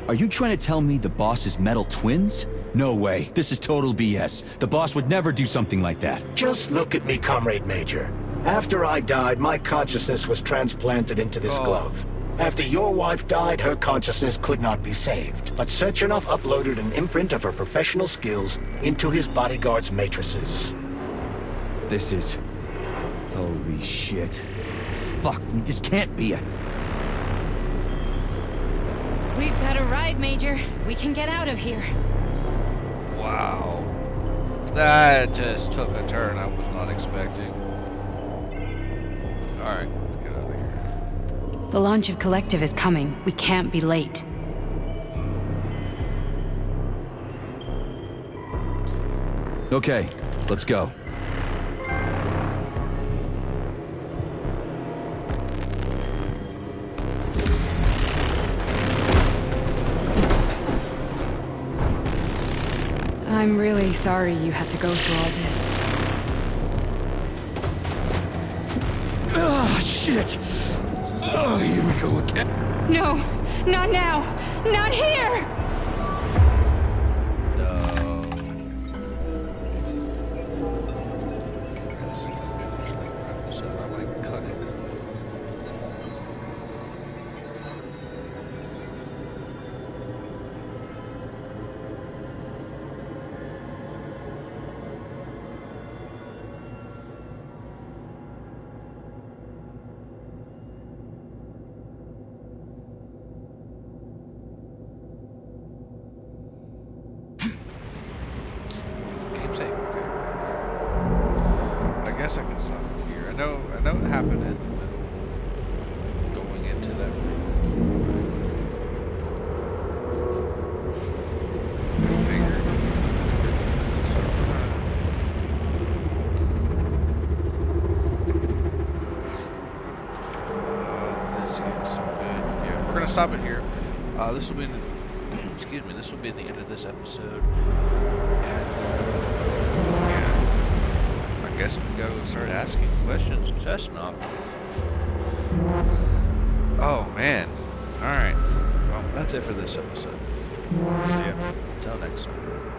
Speaker 2: Are you trying to tell me the boss is metal twins? No way. This is total BS. The boss would never do something like that.
Speaker 3: Just look at me, Comrade Major. After I died, my consciousness was transplanted into this glove. After your wife died, her consciousness could not be saved. But Sechenov uploaded an imprint of her professional skills into his bodyguard's matrices.
Speaker 2: This is... Holy shit. Fuck me, this can't be a...
Speaker 5: We've got a ride, Major. We can get out of here.
Speaker 1: Wow. That just took a turn I was not expecting. Alright, let's get out of here.
Speaker 5: The launch of Collective is coming. We can't be late.
Speaker 2: Okay, let's go.
Speaker 5: I'm really sorry you had to go through all this.
Speaker 2: Ah, shit! Oh, here we go again.
Speaker 5: No, not now! Not here!
Speaker 1: I guess I can stop here. I know it happened in the middle, going into that room. I figured. This is so good. Yeah, we're gonna stop it here. This will be excuse me. This will be the end of this episode. And yeah. I guess we go start asking questions of Sechenov. Oh man. Alright. Well, that's it for this episode. See ya. Until next time.